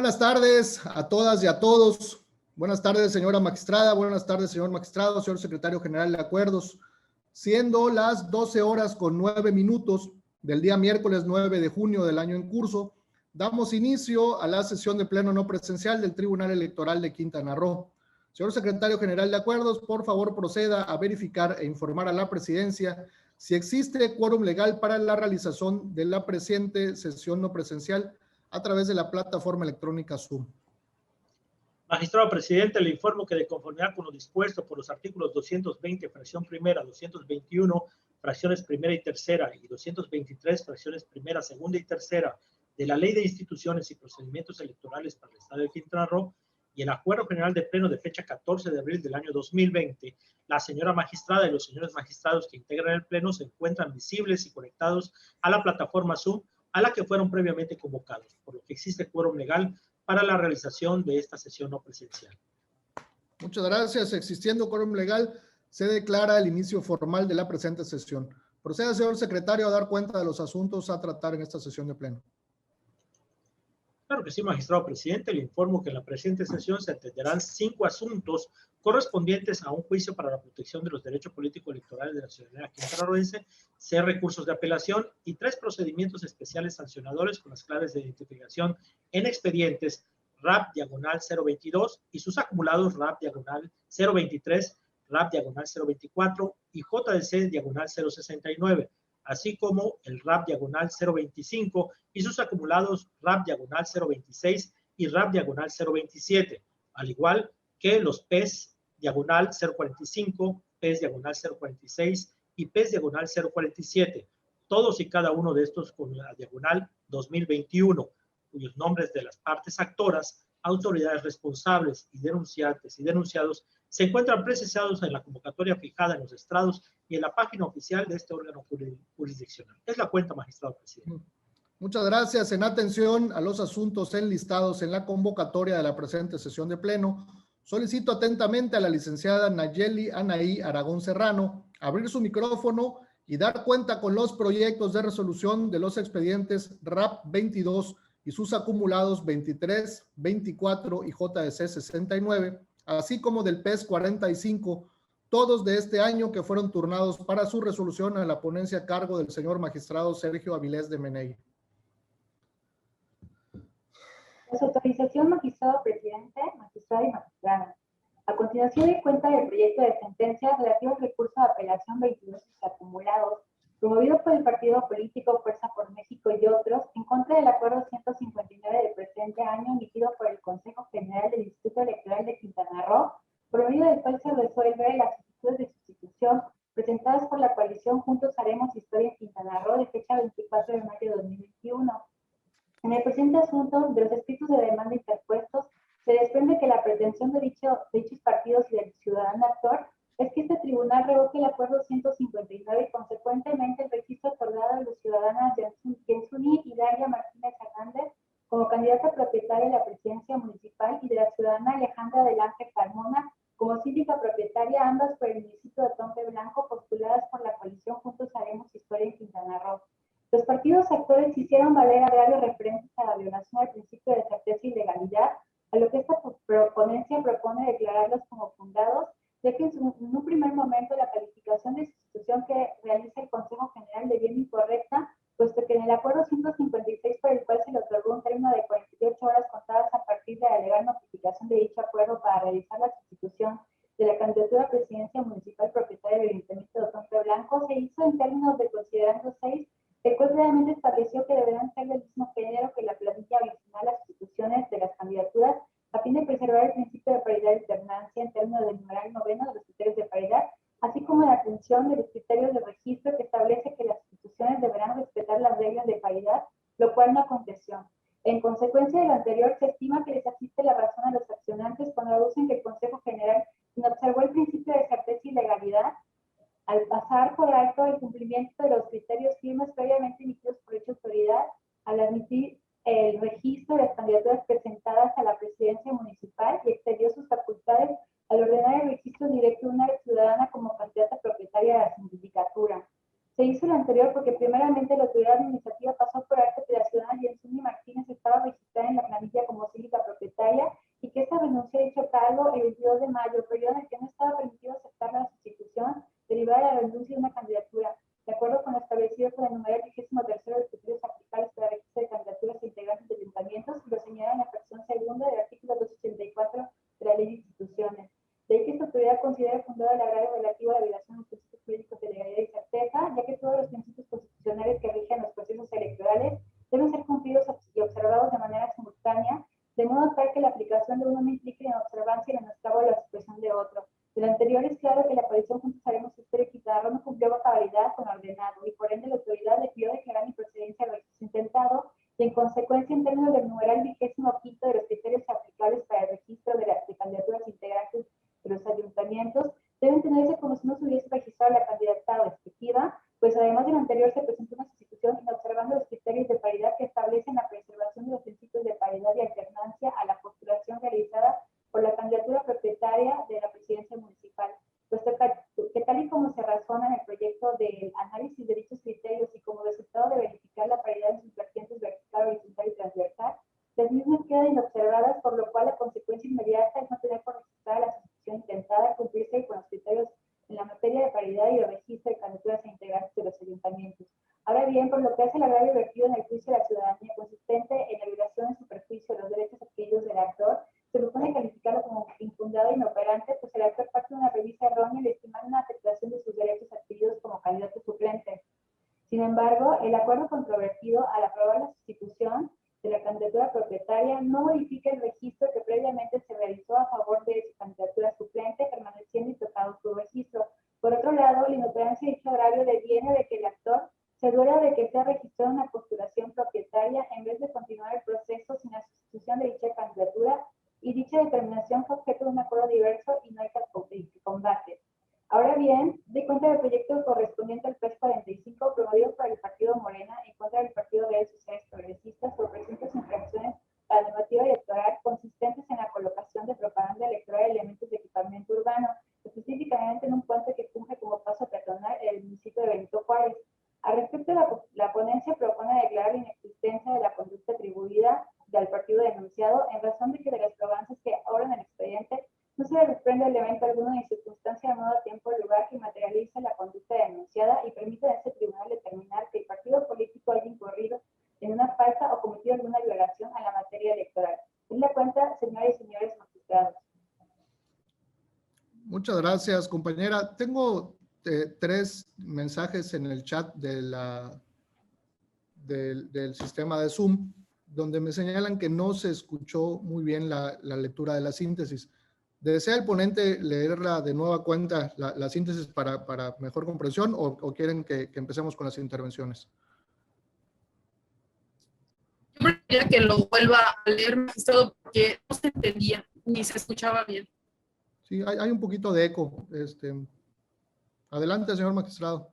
buenas tardes a todas y a todos. Buenas tardes, señora magistrada. Buenas tardes, señor magistrado, señor secretario general de acuerdos. Siendo las 12:09 del día miércoles 9 de junio del año en curso, damos inicio a la sesión de pleno no presencial del Tribunal Electoral de Quintana Roo. Señor secretario general de acuerdos, por favor proceda a verificar e informar a la presidencia si existe quórum legal para la realización de la presente sesión no presencial a través de la plataforma electrónica Zoom. Magistrado presidente, le informo que de conformidad con lo dispuesto por los artículos 220, fracción primera, 221, fracciones primera y tercera, y 223, fracciones primera, segunda y tercera, de la Ley de Instituciones y Procedimientos Electorales para el Estado de Quintana Roo, y el Acuerdo General de Pleno de fecha 14 de abril del año 2020, la señora magistrada y los señores magistrados que integran el Pleno se encuentran visibles y conectados a la plataforma Zoom, a la que fueron previamente convocados, por lo que existe quórum legal para la realización de esta sesión no presencial. Muchas gracias. Existiendo quórum legal, se declara el inicio formal de la presente sesión. Proceda, señor secretario, a dar cuenta de los asuntos a tratar en esta sesión de pleno. Claro que sí, magistrado presidente. Le informo que en la presente sesión se atenderán 5 asuntos correspondientes a un juicio para la protección de los derechos políticos electorales de la ciudadanía quintanarroense, 6 recursos de apelación y 3 procedimientos especiales sancionadores con las claves de identificación en expedientes RAP/022 y sus acumulados RAP/023, RAP/024 y JDC/069. Así como el RAP/025 y sus acumulados RAP/026 y RAP/027, al igual que los PES/045, PES/046 y PES/047, todos y cada uno de estos con la diagonal 2021, cuyos nombres de las partes actoras, autoridades responsables y denunciantes y denunciados se encuentran precisados en la convocatoria fijada en los estrados y en la página oficial de este órgano jurisdiccional. Es la cuenta, magistrado presidente. Muchas gracias. En atención a los asuntos enlistados en la convocatoria de la presente sesión de pleno, solicito atentamente a la licenciada Nayeli Anaí Aragón Serrano abrir su micrófono y dar cuenta con los proyectos de resolución de los expedientes RAP 22 y sus acumulados 23, 24 y JDC 69, así como del PES 45, todos de este año que fueron turnados para su resolución a la ponencia a cargo del señor magistrado Sergio Avilés de Menegui. Con su autorización, magistrado presidente, magistrado y magistrada. A continuación, doy cuenta del proyecto de sentencia relativo al recurso de apelación 22 y sus acumulados, promovido por el partido político Fuerza por México y otros, en contra del acuerdo 159 del presente año emitido por el Consejo General del Instituto Electoral de Quintana Roo, por medio del cual se resuelve las solicitudes de sustitución presentadas por la coalición Juntos Haremos Historia en Quintana Roo de fecha 24 de mayo de 2021. En el presente asunto, de los escritos de demanda interpuestos, se desprende que la pretensión de dichos partidos y del ciudadano actor es que este tribunal revoque el acuerdo 159 y consecuentemente el registro otorgado a los ciudadanas Yensuni y Daria Martínez Hernández como candidata propietaria de la presidencia municipal y de la ciudadana Alejandra del Ángel Carmona como síndica propietaria, ambas por el municipio de Tompe Blanco, postuladas por la coalición Juntos Haremos Historia en Quintana Roo. Los partidos actores hicieron valer agravios referentes a la violación al principio de certeza y legalidad, a lo que esta ponencia propone declararlos como fundados, ya que en un primer momento la calificación de sustitución que realiza el Consejo General de bien incorrecta, puesto que en el acuerdo 156 por el cual se le otorgó un término de 48 horas contadas a partir de la legal notificación de dicho acuerdo para realizar la sustitución de la candidatura a presidencia municipal propietaria del Ayuntamiento de Tompe Blanco, se hizo en términos de considerando 6, el cual realmente estableció que deberán ser del mismo género que la planilla original las instituciones de las candidaturas, a fin de preservar el principio de paridad y alternancia en términos del numeral 9 de los criterios de paridad, así como la atención de los criterios de registro que establece que las instituciones deberán respetar las reglas de paridad, lo cual no aconteció. En consecuencia de lo anterior, se estima que les asiste la razón a los accionantes cuando aducen que el Consejo General no observó el principio de certeza y legalidad al pasar por alto el cumplimiento de los criterios firmes previamente emitidos por dicha autoridad, al admitir el registro de las candidaturas presentadas a la presidencia municipal y excedió sus facultades al ordenar el registro directo de una ciudadana como candidata propietaria de la sindicatura. Se hizo lo anterior porque primeramente la autoridad administrativa pasó por alto que la ciudadana Yensuni Martínez estaba registrada en la planilla como síndica la renuncia de una candidatura, de acuerdo con lo establecido por el numeral 23 de los criterios aplicables para el registro de candidaturas e integrantes de ayuntamientos, y lo señala en la fracción segunda del artículo 284 de la Ley de Instituciones. De ahí que esta autoridad considera fundado el agravio relativo a la violación de los principios jurídicos de legalidad y certeza, ya que todos los principios constitucionales que rigen los procesos electorales deben ser cumplidos y observados de manera simultánea, de modo tal que la aplicación de uno no implique inobservancia y menoscabo la expresión de otro. De lo anterior es claro que la aparición juntos haremos justicia y Pizarro no cumplió a cabalidad con ordenado, y por ende la autoridad le pidió declarar improcedencia al registro intentado, y en consecuencia, en términos del numeral 25 de los criterios aplicables para el registro de candidaturas integrantes de los ayuntamientos, deben tenerse como si no se hubiese registrado la candidatura respectiva, pues además de lo anterior se presentó una sustitución inobservando los criterios de paridad que establecen la preservación de los principios de paridad y alternancia a la postulación realizada por la candidatura propietaria de la presidencia municipal, puesto que tal y como se razona en el proyecto del análisis de dichos criterios y como resultado de verificar la paridad en sus vertientes vertical, horizontal y transversal, las mismas quedan inobservadas, por lo cual la consecuencia inmediata es no tener por registrar la sustitución intentada cumplirse con los criterios en la materia de paridad y el registro de candidaturas e integrantes de los ayuntamientos. Ahora bien, por lo que hace el agravio vertido en el juicio de la ciudadanía consistente en la violación en su perjuicio de los derechos adquiridos del actor, se propone calificarlo como infundado e inoperante, pues el actor parte de una revisa errónea y estimar una afectación de sus derechos adquiridos como candidato suplente. Sin embargo, el acuerdo controvertido al aprobar la sustitución de la candidatura propietaria no modifica el registro que previamente se realizó a favor de su candidatura suplente, permaneciendo intocado su registro. Por otro lado, la inoperancia de dicho agravio deviene de que el actor se duela de que sea registrada una postulación propietaria en vez de continuar el proceso sin la sustitución de dicha candidatura, y dicha determinación fue objeto de un acuerdo diverso y no hay que combate. Ahora bien, de cuenta del proyecto correspondiente al PES 45, promovido por el Partido Morena en contra del Partido de Sociedades Progresistas por presuntas infracciones a la normativa electoral consistentes en la colocación de propaganda electoral de elementos de equipamiento urbano, específicamente en un puente que funge como paso peatonal en el municipio de Benito Juárez. Al respecto, la ponencia propone declarar la inexistencia de la conducta atribuida al partido denunciado en razón de que de las probanzas que ahora en el expediente no se desprende elemento alguno ni circunstancia de modo, tiempo o lugar que materialice la conducta denunciada y permite a este tribunal determinar que el partido político haya incurrido en una falta o cometido alguna violación a la materia electoral. Es la cuenta, señoras y señores magistrados. Muchas gracias, compañera. Tengo 3 mensajes en el chat del sistema de Zoom, donde me señalan que no se escuchó muy bien la lectura de la síntesis. ¿Desea el ponente leerla de nueva cuenta, la síntesis para mejor comprensión, o quieren que empecemos con las intervenciones? Yo preferiría que lo vuelva a leer, magistrado, porque no se entendía ni se escuchaba bien. Sí, hay un poquito de eco. Adelante, señor magistrado.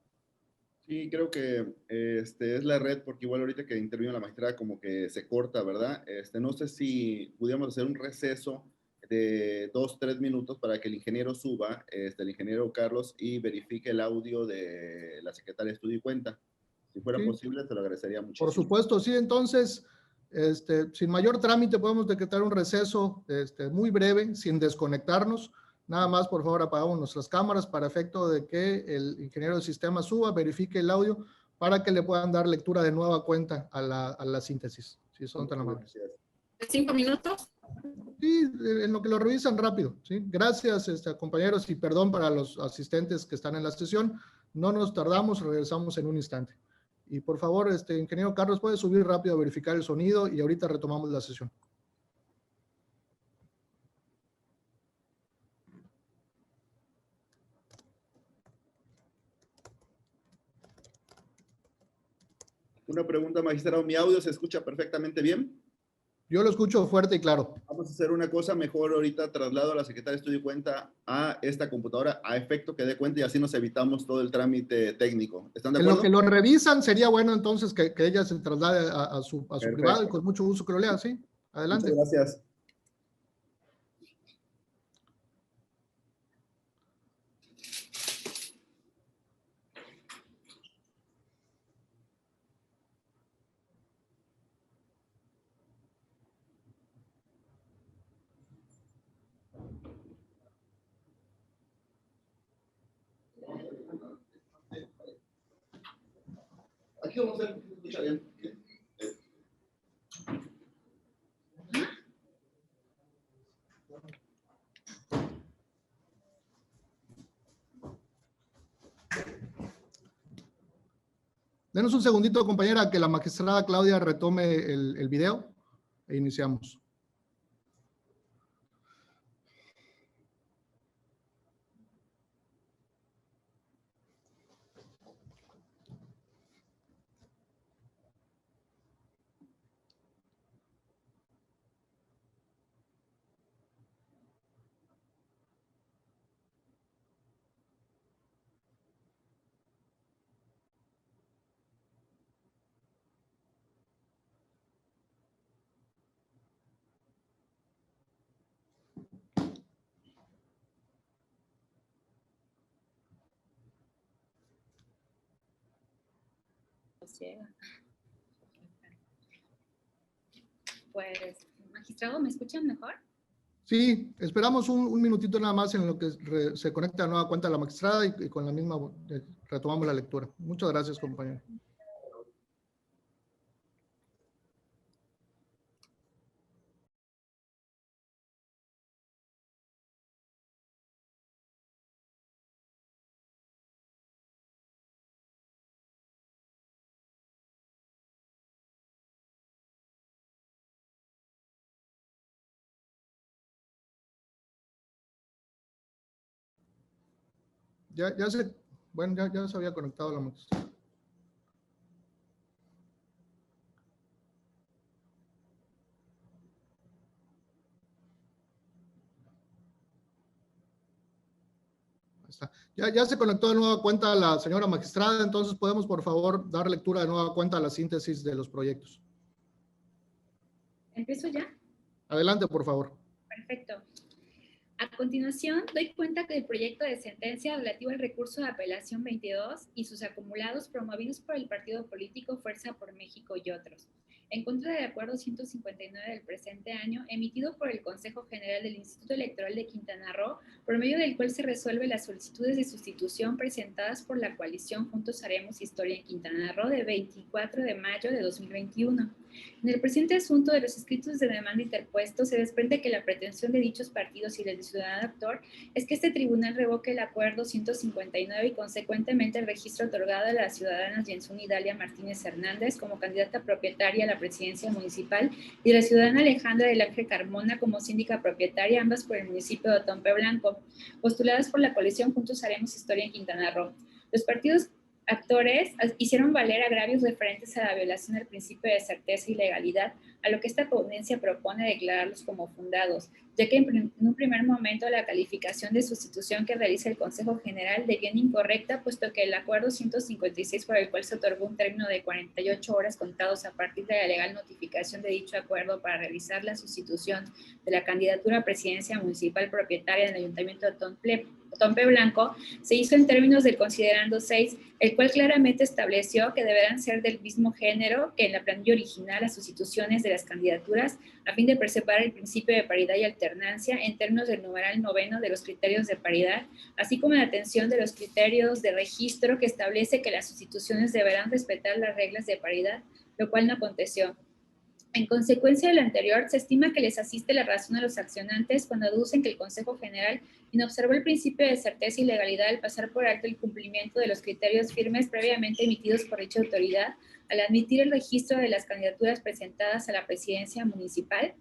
Sí, creo que es la red, porque igual ahorita que intervino la magistrada como que se corta, ¿verdad? No sé si pudiéramos hacer un receso de 2-3 minutos para que el ingeniero suba, el ingeniero Carlos, y verifique el audio de la secretaria de Estudio y Cuenta. Si fuera posible, te lo agradecería muchísimo. Por supuesto, sí. Entonces, sin mayor trámite, podemos decretar un receso muy breve, sin desconectarnos. Nada más, por favor, apagamos nuestras cámaras para efecto de que el ingeniero del sistema suba, verifique el audio para que le puedan dar lectura de nueva cuenta a la síntesis, si son tan amables. ¿De 5 minutos? Sí, en lo que lo revisan rápido. ¿Sí? Gracias, compañeros, y perdón para los asistentes que están en la sesión. No nos tardamos, regresamos en un instante. Y por favor, ingeniero Carlos, puede subir rápido a verificar el sonido y ahorita retomamos la sesión. Una pregunta, magistrado. ¿Mi audio se escucha perfectamente bien? Yo lo escucho fuerte y claro. Vamos a hacer una cosa mejor ahorita, traslado a la secretaria de Estudio y Cuenta a esta computadora a efecto que dé cuenta y así nos evitamos todo el trámite técnico. ¿Están de acuerdo? En lo que lo revisan, sería bueno entonces que ella se traslade a su privado y con mucho gusto que lo lea, ¿sí? Adelante. Muchas gracias. Aquí vamos a escuchar bien. Denos un segundito, compañera, que la magistrada Claudia retome el video e iniciamos. Pues, magistrado, ¿me escuchan mejor? Sí, esperamos un minutito nada más en lo que se conecta de nueva cuenta la magistrada y con la misma retomamos la lectura. Muchas gracias, compañero. Ya se había conectado la magistrada. Ya se conectó de nueva cuenta la señora magistrada, entonces podemos, por favor, dar lectura de nueva cuenta a la síntesis de los proyectos. ¿Empiezo ya? Adelante, por favor. Perfecto. A continuación, doy cuenta que el proyecto de sentencia relativo al recurso de apelación 22 y sus acumulados promovidos por el partido político Fuerza por México y otros, en contra del acuerdo 159 del presente año, emitido por el Consejo General del Instituto Electoral de Quintana Roo, por medio del cual se resuelve las solicitudes de sustitución presentadas por la coalición Juntos Haremos Historia en Quintana Roo de 24 de mayo de 2021. En el presente asunto de los escritos de demanda interpuestos, se desprende que la pretensión de dichos partidos y del ciudadano actor es que este tribunal revoque el acuerdo 159 y consecuentemente el registro otorgado a las ciudadanas Yenzuni Dalia Martínez Hernández como candidata propietaria a la presidencia municipal y la ciudadana Alejandra del Ángel Carmona como síndica propietaria, ambas por el municipio de Otompe Blanco, postuladas por la coalición Juntos Haremos Historia en Quintana Roo. Los partidos actores hicieron valer agravios referentes a la violación del principio de certeza y legalidad, a lo que esta ponencia propone declararlos como fundados, ya que en un primer momento la calificación de sustitución que realiza el Consejo General deviene incorrecta, puesto que el acuerdo 156 por el cual se otorgó un término de 48 horas contados a partir de la legal notificación de dicho acuerdo para realizar la sustitución de la candidatura a presidencia municipal propietaria del Ayuntamiento de Otompe Blanco, se hizo en términos del considerando 6, el cual claramente estableció que deberán ser del mismo género que en la planilla original las sustituciones de las candidaturas, a fin de preservar el principio de paridad y alternancia en términos del numeral 9 de los criterios de paridad, así como la atención de los criterios de registro que establece que las sustituciones deberán respetar las reglas de paridad, lo cual no aconteció. En consecuencia de lo anterior, se estima que les asiste la razón a los accionantes cuando aducen que el Consejo General inobservó el principio de certeza y legalidad al pasar por alto el cumplimiento de los criterios firmes previamente emitidos por dicha autoridad al admitir el registro de las candidaturas presentadas a la presidencia municipal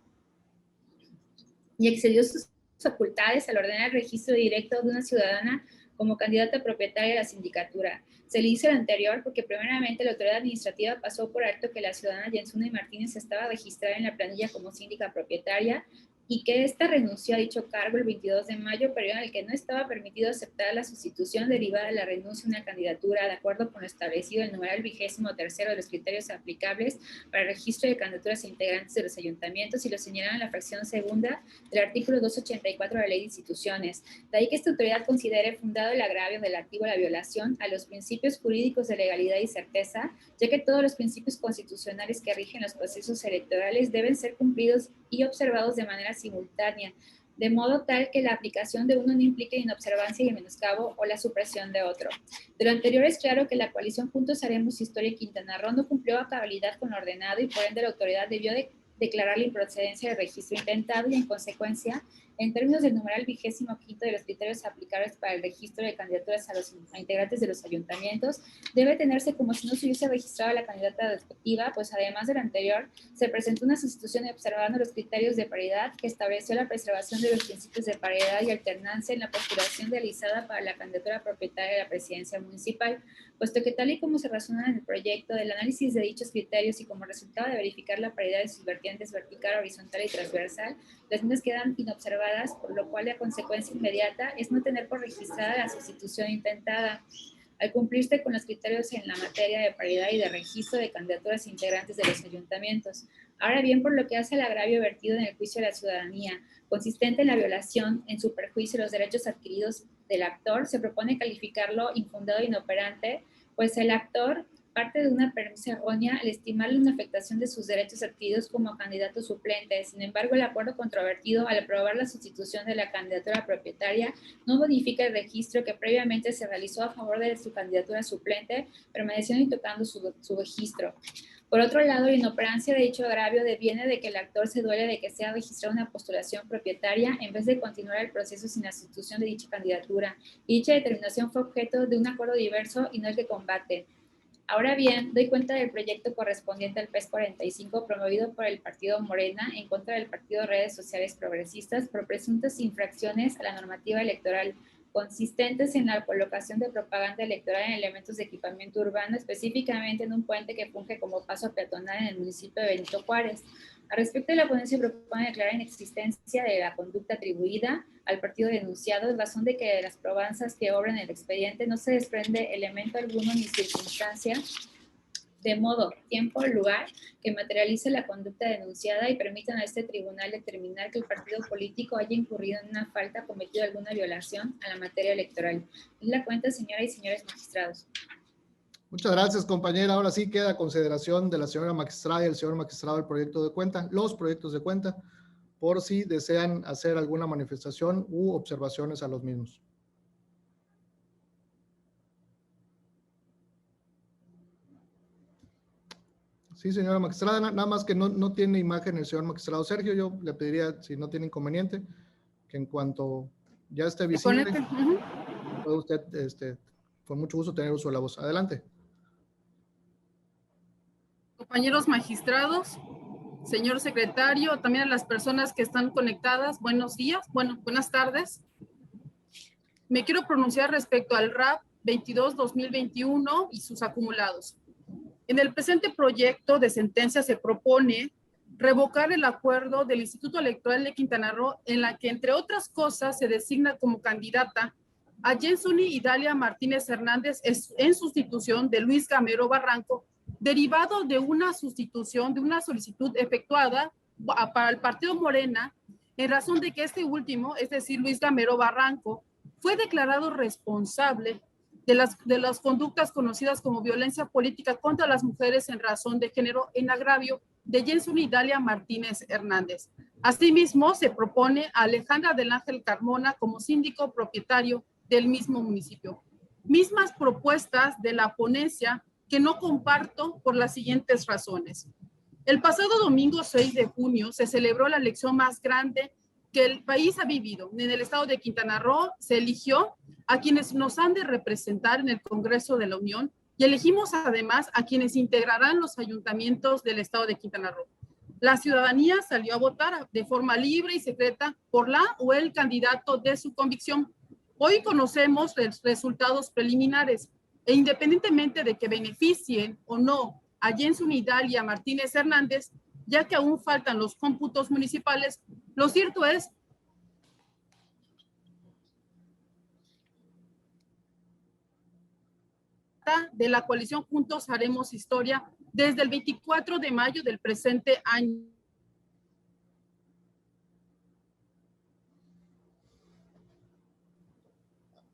y excedió sus facultades al ordenar el registro directo de una ciudadana como candidata propietaria de la sindicatura. Se le hizo lo anterior porque primeramente la autoridad administrativa pasó por alto que la ciudadana Yenzuni Martínez estaba registrada en la planilla como síndica propietaria y que ésta renunció a dicho cargo el 22 de mayo, periodo en el que no estaba permitido aceptar la sustitución derivada de la renuncia a una candidatura, de acuerdo con lo establecido en el numeral 23 de los criterios aplicables para el registro de candidaturas e integrantes de los ayuntamientos y lo señalan en la fracción segunda del artículo 284 de la Ley de Instituciones. De ahí que esta autoridad considere fundado el agravio relativo a la violación a los principios jurídicos de legalidad y certeza, ya que todos los principios constitucionales que rigen los procesos electorales deben ser cumplidos y observados de manera simultánea, de modo tal que la aplicación de uno no implique inobservancia y menoscabo o la supresión de otro. De lo anterior es claro que la coalición Juntos Haremos Historia en Quintana Roo no cumplió a cabalidad con lo ordenado y por ende la autoridad debió declarar la improcedencia del registro intentado y en consecuencia, en términos del numeral 25 de los criterios aplicables para el registro de candidaturas a integrantes de los ayuntamientos, debe tenerse como si no se hubiese registrado la candidata respectiva, pues además de lo anterior, se presentó una sustitución observando los criterios de paridad que estableció la preservación de los principios de paridad y alternancia en la postulación realizada para la candidatura propietaria de la presidencia municipal, puesto que tal y como se razona en el proyecto del análisis de dichos criterios y como resultado de verificar la paridad de sus vertientes vertical, horizontal y transversal, las mismas quedan inobservadas, por lo cual la consecuencia inmediata es no tener por registrada la sustitución intentada. Al cumplirse con los criterios en la materia de paridad y de registro de candidaturas integrantes de los ayuntamientos. Ahora bien, por lo que hace al agravio vertido en el juicio de la ciudadanía, consistente en la violación, en su perjuicio de los derechos adquiridos del actor, se propone calificarlo infundado e inoperante, pues el actor parte de una premisa errónea al estimarle una afectación de sus derechos adquiridos como candidato suplente. Sin embargo, el acuerdo controvertido al aprobar la sustitución de la candidatura propietaria no modifica el registro que previamente se realizó a favor de su candidatura suplente, permaneciendo intocando su registro. Por otro lado, la inoperancia de dicho agravio deviene de que el actor se duele de que sea registrada una postulación propietaria en vez de continuar el proceso sin la sustitución de dicha candidatura. Y dicha determinación fue objeto de un acuerdo diverso y no el que combate. Ahora bien, doy cuenta del proyecto correspondiente al PES 45 promovido por el Partido Morena en contra del Partido Redes Sociales Progresistas por presuntas infracciones a la normativa electoral consistentes en la colocación de propaganda electoral en elementos de equipamiento urbano, específicamente en un puente que funge como paso peatonal en el municipio de Benito Juárez. Al respecto de la ponencia propone declarar inexistencia de la conducta atribuida al partido denunciado en razón de que de las probanzas que obran el expediente no se desprende elemento alguno ni circunstancia de modo, tiempo o lugar que materialice la conducta denunciada y permitan a este tribunal determinar que el partido político haya incurrido en una falta, cometido alguna violación a la materia electoral. Es la cuenta, señoras y señores magistrados. Muchas gracias, compañera. Ahora sí queda a consideración de la señora magistrada y el señor magistrado el proyecto de cuenta, los proyectos de cuenta, por si desean hacer alguna manifestación u observaciones a los mismos. Sí, señora magistrada, nada más que no tiene imagen el señor magistrado Sergio. Yo le pediría, si no tiene inconveniente, que en cuanto ya esté visible, puede usted, con mucho gusto, tener uso de la voz. Adelante. Compañeros magistrados, señor secretario, también a las personas que están conectadas, buenos días, buenas tardes. Me quiero pronunciar respecto al RAP 22-2021 y sus acumulados. En el presente proyecto de sentencia se propone revocar el acuerdo del Instituto Electoral de Quintana Roo en la que, entre otras cosas, se designa como candidata a Jensuni Idalia Martínez Hernández en sustitución de Luis Gamero Barranco, derivado de una sustitución de una solicitud efectuada para el Partido Morena en razón de que este último, es decir, Luis Gamero Barranco, fue declarado responsable de las conductas conocidas como violencia política contra las mujeres en razón de género en agravio de Jensuni Idalia Martínez Hernández. Asimismo, se propone a Alejandra del Ángel Carmona como síndico propietario del mismo municipio. Mismas propuestas de la ponencia que no comparto por las siguientes razones. El pasado domingo 6 de junio se celebró la elección más grande que el país ha vivido. En el estado de Quintana Roo se eligió a quienes nos han de representar en el Congreso de la Unión y elegimos además a quienes integrarán los ayuntamientos del estado de Quintana Roo. La ciudadanía salió a votar de forma libre y secreta por la o el candidato de su convicción. Hoy conocemos los resultados preliminares e independientemente de que beneficien o no a Jensuni Idalia Martínez Hernández, ya que aún faltan los cómputos municipales, lo cierto es de la coalición Juntos Haremos Historia desde el 24 de mayo del presente año.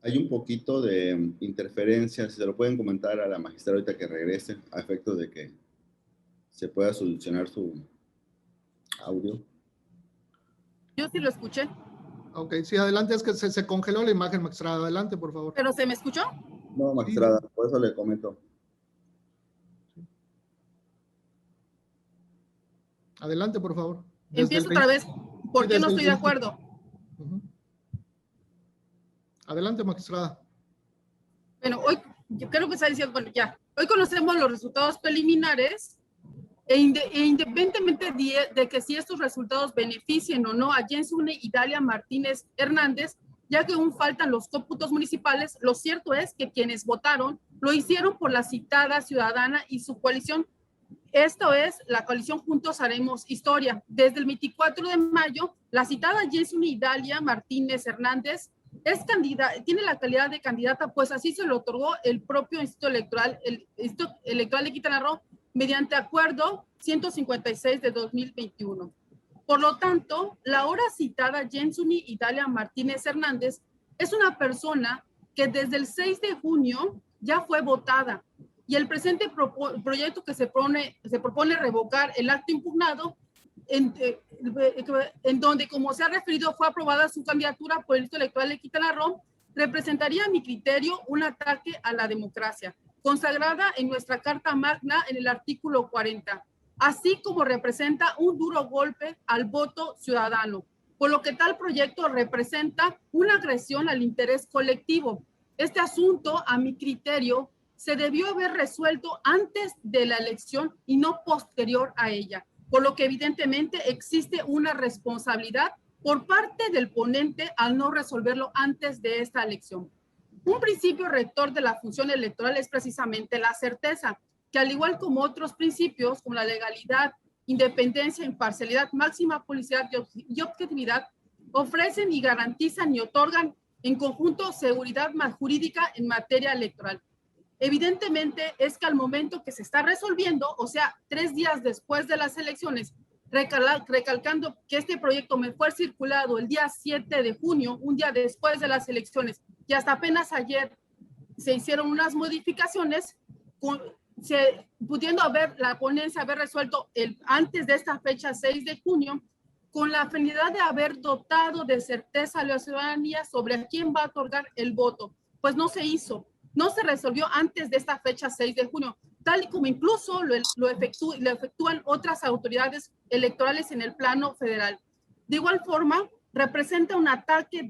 Hay un poquito de interferencia, si se lo pueden comentar a la magistrada ahorita que regrese, a efecto de que se pueda solucionar su audio. Yo sí lo escuché. Ok, sí, adelante, es que se congeló la imagen, magistrada. Adelante, por favor. ¿Pero se me escuchó? No, magistrada, por eso le comento. Adelante, por favor. Empiezo otra vez. ¿Por qué no estoy de acuerdo? Adelante, magistrada. Bueno, hoy yo creo que está diciendo, bueno, ya. Hoy conocemos los resultados preliminares e independientemente de que si estos resultados beneficien o no a Jensuni y Dalia Martínez Hernández, ya que aún faltan los cómputos municipales, lo cierto es que quienes votaron lo hicieron por la citada ciudadana y su coalición. Esto es la coalición Juntos Haremos Historia. Desde el 24 de mayo, la citada Jensuni y Dalia Martínez Hernández es candidata, tiene la calidad de candidata, pues así se lo otorgó el propio Instituto Electoral, el Instituto Electoral de Quintana Roo, mediante acuerdo 156 de 2021. Por lo tanto, la ahora citada Jensuni y Dalia Martínez Hernández es una persona que desde el 6 de junio ya fue votada y el presente proyecto que se propone revocar el acto impugnado en donde, como se ha referido, fue aprobada su candidatura por el Instituto Electoral de Quintana Roo, representaría a mi criterio un ataque a la democracia, consagrada en nuestra Carta Magna en el artículo 40, así como representa un duro golpe al voto ciudadano, por lo que tal proyecto representa una agresión al interés colectivo. Este asunto, a mi criterio, se debió haber resuelto antes de la elección y no posterior a ella, por lo que evidentemente existe una responsabilidad por parte del ponente al no resolverlo antes de esta elección. Un principio rector de la función electoral es precisamente la certeza, que al igual como otros principios como la legalidad, independencia, imparcialidad, máxima publicidad y objetividad, ofrecen y garantizan y otorgan en conjunto seguridad jurídica en materia electoral. Evidentemente es que al momento que se está resolviendo, o sea, 3 días después de las elecciones, recalcando que este proyecto me fue circulado el día 7 de junio, un día después de las elecciones, y hasta apenas ayer se hicieron unas modificaciones, pudiendo la ponencia haber resuelto antes de esta fecha 6 de junio, con la finalidad de haber dotado de certeza a la ciudadanía sobre a quién va a otorgar el voto. Pues no se hizo, no se resolvió antes de esta fecha 6 de junio, tal y como incluso lo efectúan otras autoridades electorales en el plano federal. De igual forma, representa un ataque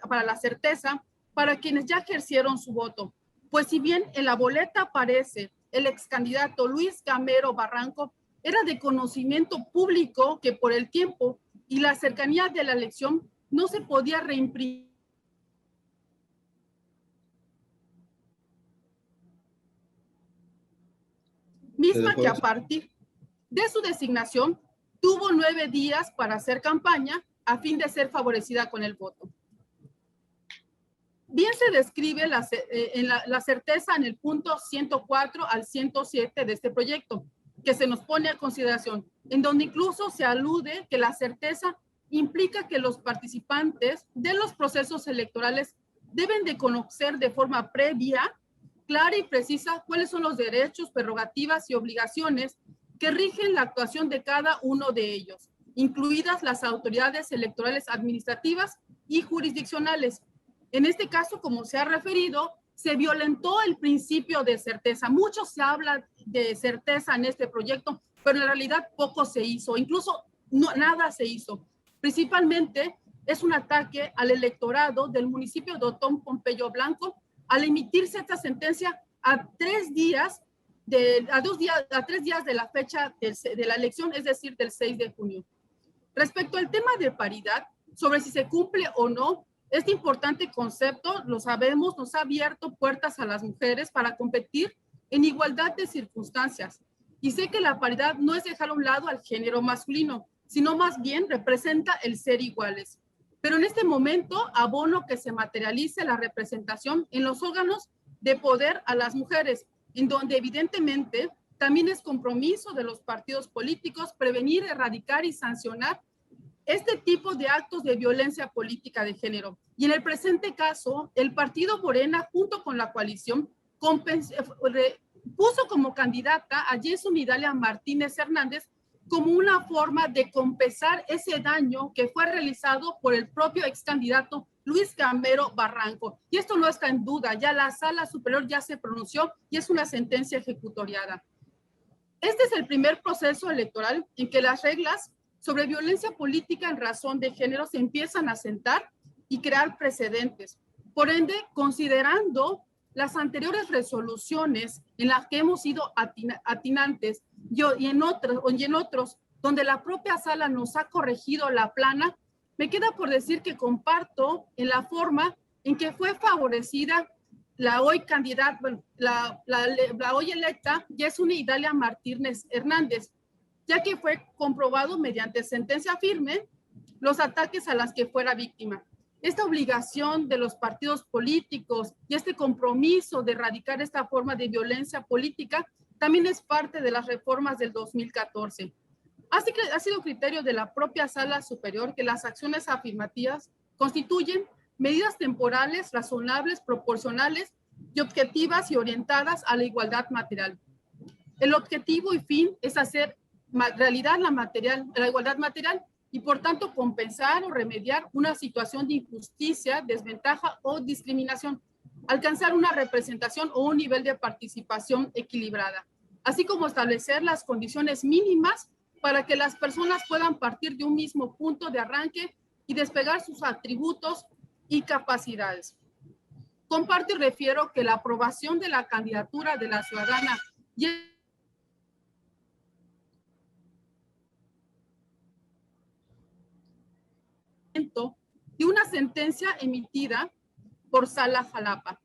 para la certeza para quienes ya ejercieron su voto, pues si bien en la boleta aparece el ex candidato Luis Gamero Barranco, era de conocimiento público que por el tiempo y la cercanía de la elección no se podía reimprimir misma que a partir de su designación tuvo 9 días para hacer campaña a fin de ser favorecida con el voto. Bien se describe la certeza en el punto 104 al 107 de este proyecto, que se nos pone a consideración, en donde incluso se alude que la certeza implica que los participantes de los procesos electorales deben de conocer de forma previa, clara y precisa cuáles son los derechos, prerrogativas y obligaciones que rigen la actuación de cada uno de ellos, incluidas las autoridades electorales administrativas y jurisdiccionales. En este caso, como se ha referido, se violentó el principio de certeza. Mucho se habla de certeza en este proyecto, pero en realidad poco se hizo, incluso nada se hizo. Principalmente es un ataque al electorado del municipio de Otón Pompeyo Blanco al emitirse esta sentencia a 3 días de la fecha de la elección, es decir, del 6 de junio. Respecto al tema de paridad, sobre si se cumple o no, este importante concepto, lo sabemos, nos ha abierto puertas a las mujeres para competir en igualdad de circunstancias. Y sé que la paridad no es dejar a un lado al género masculino, sino más bien representa el ser iguales. Pero en este momento abono que se materialice la representación en los órganos de poder a las mujeres, en donde evidentemente también es compromiso de los partidos políticos prevenir, erradicar y sancionar este tipo de actos de violencia política de género. Y en el presente caso, el partido Morena, junto con la coalición, puso como candidata a Jensuni y Dalia Martínez Hernández, como una forma de compensar ese daño que fue realizado por el propio ex candidato Luis Gamero Barranco. Y esto no está en duda, ya la Sala Superior ya se pronunció y es una sentencia ejecutoriada. Este es el primer proceso electoral en que las reglas sobre violencia política en razón de género se empiezan a sentar y crear precedentes. Por ende, considerando las anteriores resoluciones en las que hemos sido atinantes y en otros donde la propia sala nos ha corregido la plana, me queda por decir que comparto en la forma en que fue favorecida la hoy candidata, bueno, la hoy electa Yesuni Idalia Martínez Hernández, ya que fue comprobado mediante sentencia firme los ataques a las que fuera víctima. Esta obligación de los partidos políticos y este compromiso de erradicar esta forma de violencia política también es parte de las reformas del 2014. Así que ha sido criterio de la propia Sala Superior que las acciones afirmativas constituyen medidas temporales, razonables, proporcionales y objetivas y orientadas a la igualdad material. El objetivo y fin es hacer realidad la igualdad material y por tanto compensar o remediar una situación de injusticia, desventaja o discriminación, alcanzar una representación o un nivel de participación equilibrada, así como establecer las condiciones mínimas para que las personas puedan partir de un mismo punto de arranque y despegar sus atributos y capacidades. Comparto y refiero que la aprobación de la candidatura de la ciudadana de una sentencia emitida por Sala Jalapa,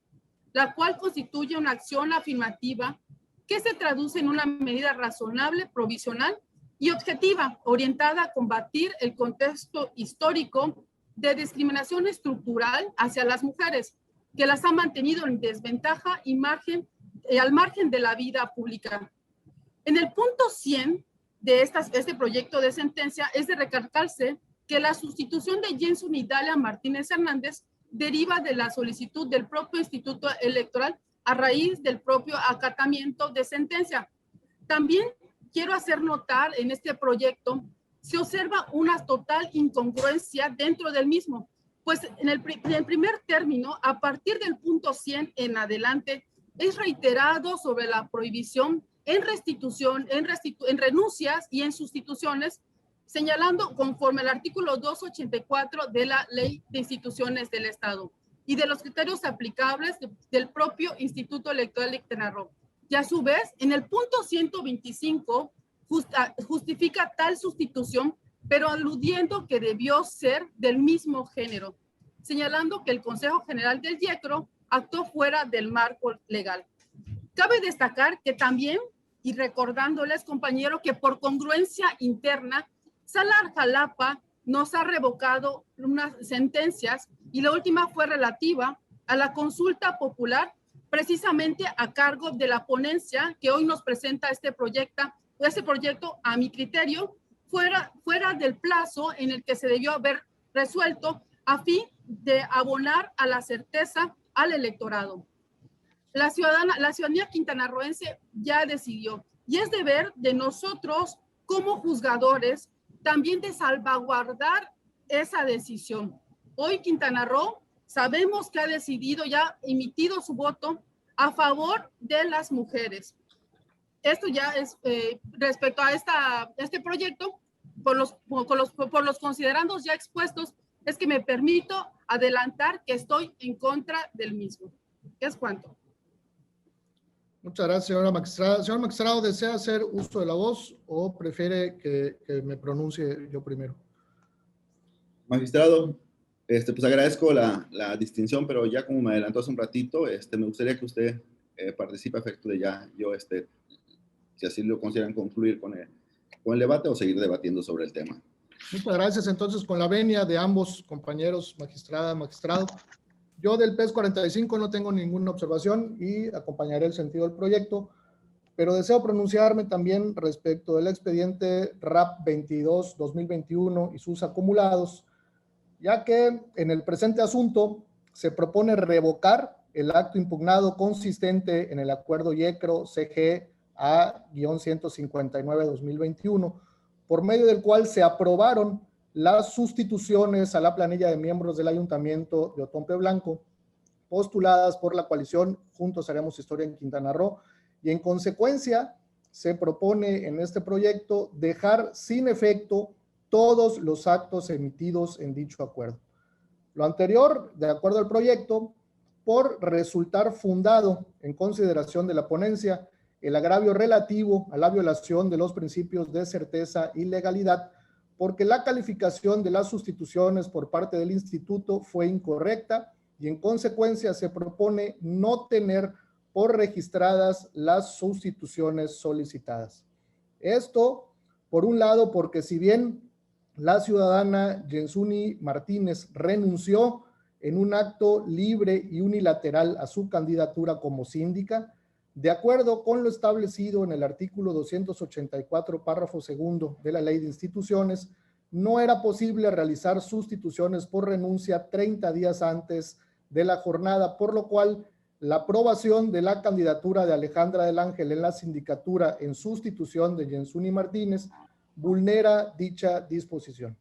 la cual constituye una acción afirmativa que se traduce en una medida razonable, provisional y objetiva, orientada a combatir el contexto histórico de discriminación estructural hacia las mujeres, que las ha mantenido en desventaja y al margen de la vida pública. En el punto 100 de este proyecto de sentencia es de recalcarse que la sustitución de Yesuni Idalia Martínez Hernández deriva de la solicitud del propio Instituto Electoral a raíz del propio acatamiento de sentencia. También quiero hacer notar en este proyecto se observa una total incongruencia dentro del mismo, pues en el primer término, a partir del punto 100 en adelante, es reiterado sobre la prohibición en restitución, en renuncias y en sustituciones, señalando conforme al artículo 284 de la Ley de Instituciones del Estado y de los criterios aplicables del propio Instituto Electoral de Quintana Roo. Y a su vez, en el punto 125 justifica tal sustitución, pero aludiendo que debió ser del mismo género, señalando que el Consejo General del IECRO actuó fuera del marco legal. Cabe destacar que también, y recordándoles, compañero, que por congruencia interna, Sala Jalapa nos ha revocado unas sentencias y la última fue relativa a la consulta popular, precisamente a cargo de la ponencia que hoy nos presenta este proyecto, a mi criterio, fuera del plazo en el que se debió haber resuelto a fin de abonar a la certeza al electorado. La ciudadanía quintanarroense ya decidió y es deber de nosotros como juzgadores también de salvaguardar esa decisión. Hoy Quintana Roo sabemos que ha decidido, ya ha emitido su voto a favor de las mujeres. Esto ya es respecto a este proyecto, por los considerandos ya expuestos, es que me permito adelantar que estoy en contra del mismo. ¿Es cuánto? Muchas gracias, señora magistrada. Señor magistrado, ¿desea hacer uso de la voz o prefiere que me pronuncie yo primero? Magistrado, pues agradezco la distinción, pero ya como me adelantó hace un ratito, me gustaría que usted participe a efecto de ya yo, si así lo consideran, concluir con el debate o seguir debatiendo sobre el tema. Muchas gracias. Entonces, con la venia de ambos compañeros, magistrada, magistrado, yo del PES 45 no tengo ninguna observación y acompañaré el sentido del proyecto, pero deseo pronunciarme también respecto del expediente RAP 22-2021 y sus acumulados, ya que en el presente asunto se propone revocar el acto impugnado consistente en el acuerdo IECRO CG A-159-2021, por medio del cual se aprobaron las sustituciones a la planilla de miembros del Ayuntamiento de Otompe Blanco, postuladas por la coalición Juntos Haremos Historia en Quintana Roo, y en consecuencia se propone en este proyecto dejar sin efecto todos los actos emitidos en dicho acuerdo. Lo anterior, de acuerdo al proyecto, por resultar fundado en consideración de la ponencia el agravio relativo a la violación de los principios de certeza y legalidad, porque la calificación de las sustituciones por parte del instituto fue incorrecta y en consecuencia se propone no tener por registradas las sustituciones solicitadas. Esto, por un lado, porque si bien la ciudadana Yensuni Martínez renunció en un acto libre y unilateral a su candidatura como síndica, de acuerdo con lo establecido en el artículo 284, párrafo segundo de la Ley de Instituciones, no era posible realizar sustituciones por renuncia 30 días antes de la jornada, por lo cual la aprobación de la candidatura de Alejandra del Ángel en la sindicatura en sustitución de Yensuni Martínez vulnera dicha disposición.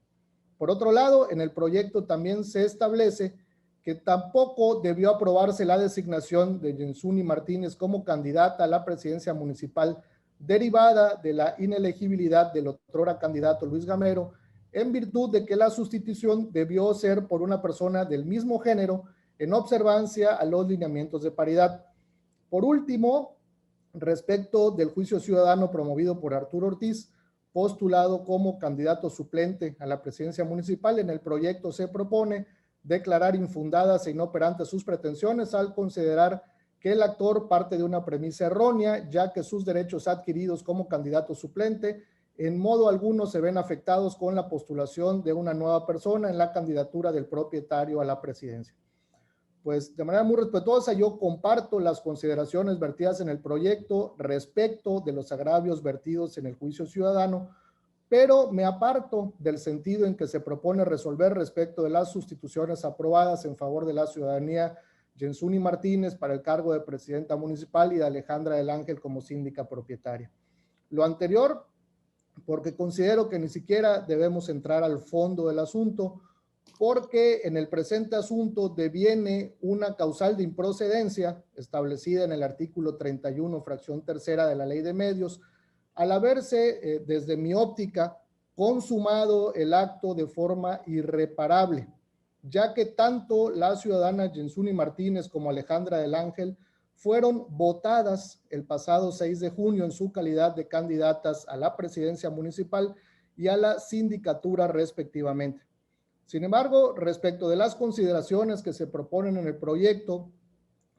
Por otro lado, en el proyecto también se establece que tampoco debió aprobarse la designación de Yensuni Martínez como candidata a la presidencia municipal derivada de la inelegibilidad del otrora candidato Luis Gamero, en virtud de que la sustitución debió ser por una persona del mismo género en observancia a los lineamientos de paridad. Por último, respecto del juicio ciudadano promovido por Arturo Ortiz, postulado como candidato suplente a la presidencia municipal, en el proyecto se propone declarar infundadas e inoperantes sus pretensiones al considerar que el actor parte de una premisa errónea, ya que sus derechos adquiridos como candidato suplente en modo alguno se ven afectados con la postulación de una nueva persona en la candidatura del propietario a la presidencia. Pues de manera muy respetuosa yo comparto las consideraciones vertidas en el proyecto respecto de los agravios vertidos en el juicio ciudadano, pero me aparto del sentido en que se propone resolver respecto de las sustituciones aprobadas en favor de la ciudadanía Yensuni Martínez para el cargo de presidenta municipal y de Alejandra del Ángel como síndica propietaria. Lo anterior, porque considero que ni siquiera debemos entrar al fondo del asunto, porque en el presente asunto deviene una causal de improcedencia establecida en el artículo 31, fracción tercera de la Ley de Medios, al haberse, desde mi óptica, consumado el acto de forma irreparable, ya que tanto la ciudadana Yensuni Martínez como Alejandra del Ángel fueron votadas el pasado 6 de junio en su calidad de candidatas a la presidencia municipal y a la sindicatura respectivamente. Sin embargo, respecto de las consideraciones que se proponen en el proyecto,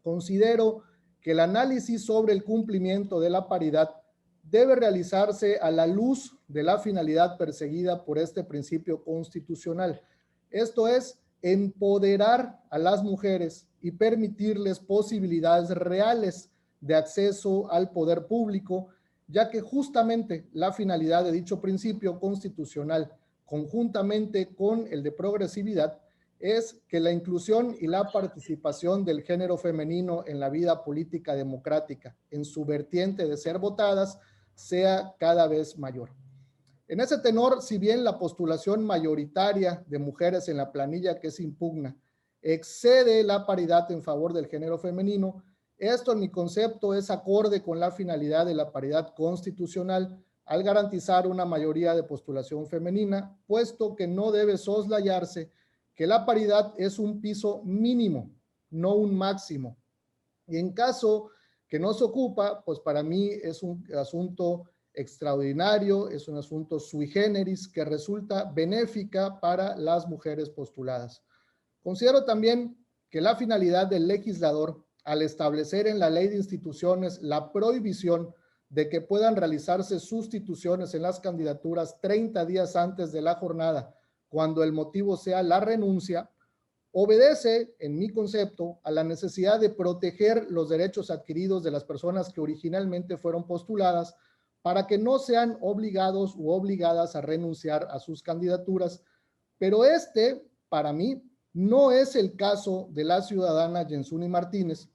considero que el análisis sobre el cumplimiento de la paridad debe realizarse a la luz de la finalidad perseguida por este principio constitucional. Esto es, empoderar a las mujeres y permitirles posibilidades reales de acceso al poder público, ya que justamente la finalidad de dicho principio constitucional, conjuntamente con el de progresividad, es que la inclusión y la participación del género femenino en la vida política democrática, en su vertiente de ser votadas, sea cada vez mayor. En ese tenor, si bien la postulación mayoritaria de mujeres en la planilla que se impugna excede la paridad en favor del género femenino, esto en mi concepto es acorde con la finalidad de la paridad constitucional al garantizar una mayoría de postulación femenina, puesto que no debe soslayarse que la paridad es un piso mínimo, no un máximo. Y en caso que no se ocupa, pues para mí es un asunto extraordinario, es un asunto sui generis que resulta benéfica para las mujeres postuladas. Considero también que la finalidad del legislador al establecer en la Ley de Instituciones la prohibición de que puedan realizarse sustituciones en las candidaturas 30 días antes de la jornada, cuando el motivo sea la renuncia, obedece, en mi concepto, a la necesidad de proteger los derechos adquiridos de las personas que originalmente fueron postuladas para que no sean obligados u obligadas a renunciar a sus candidaturas. Pero este, para mí, no es el caso de la ciudadana Yensuni Martínez,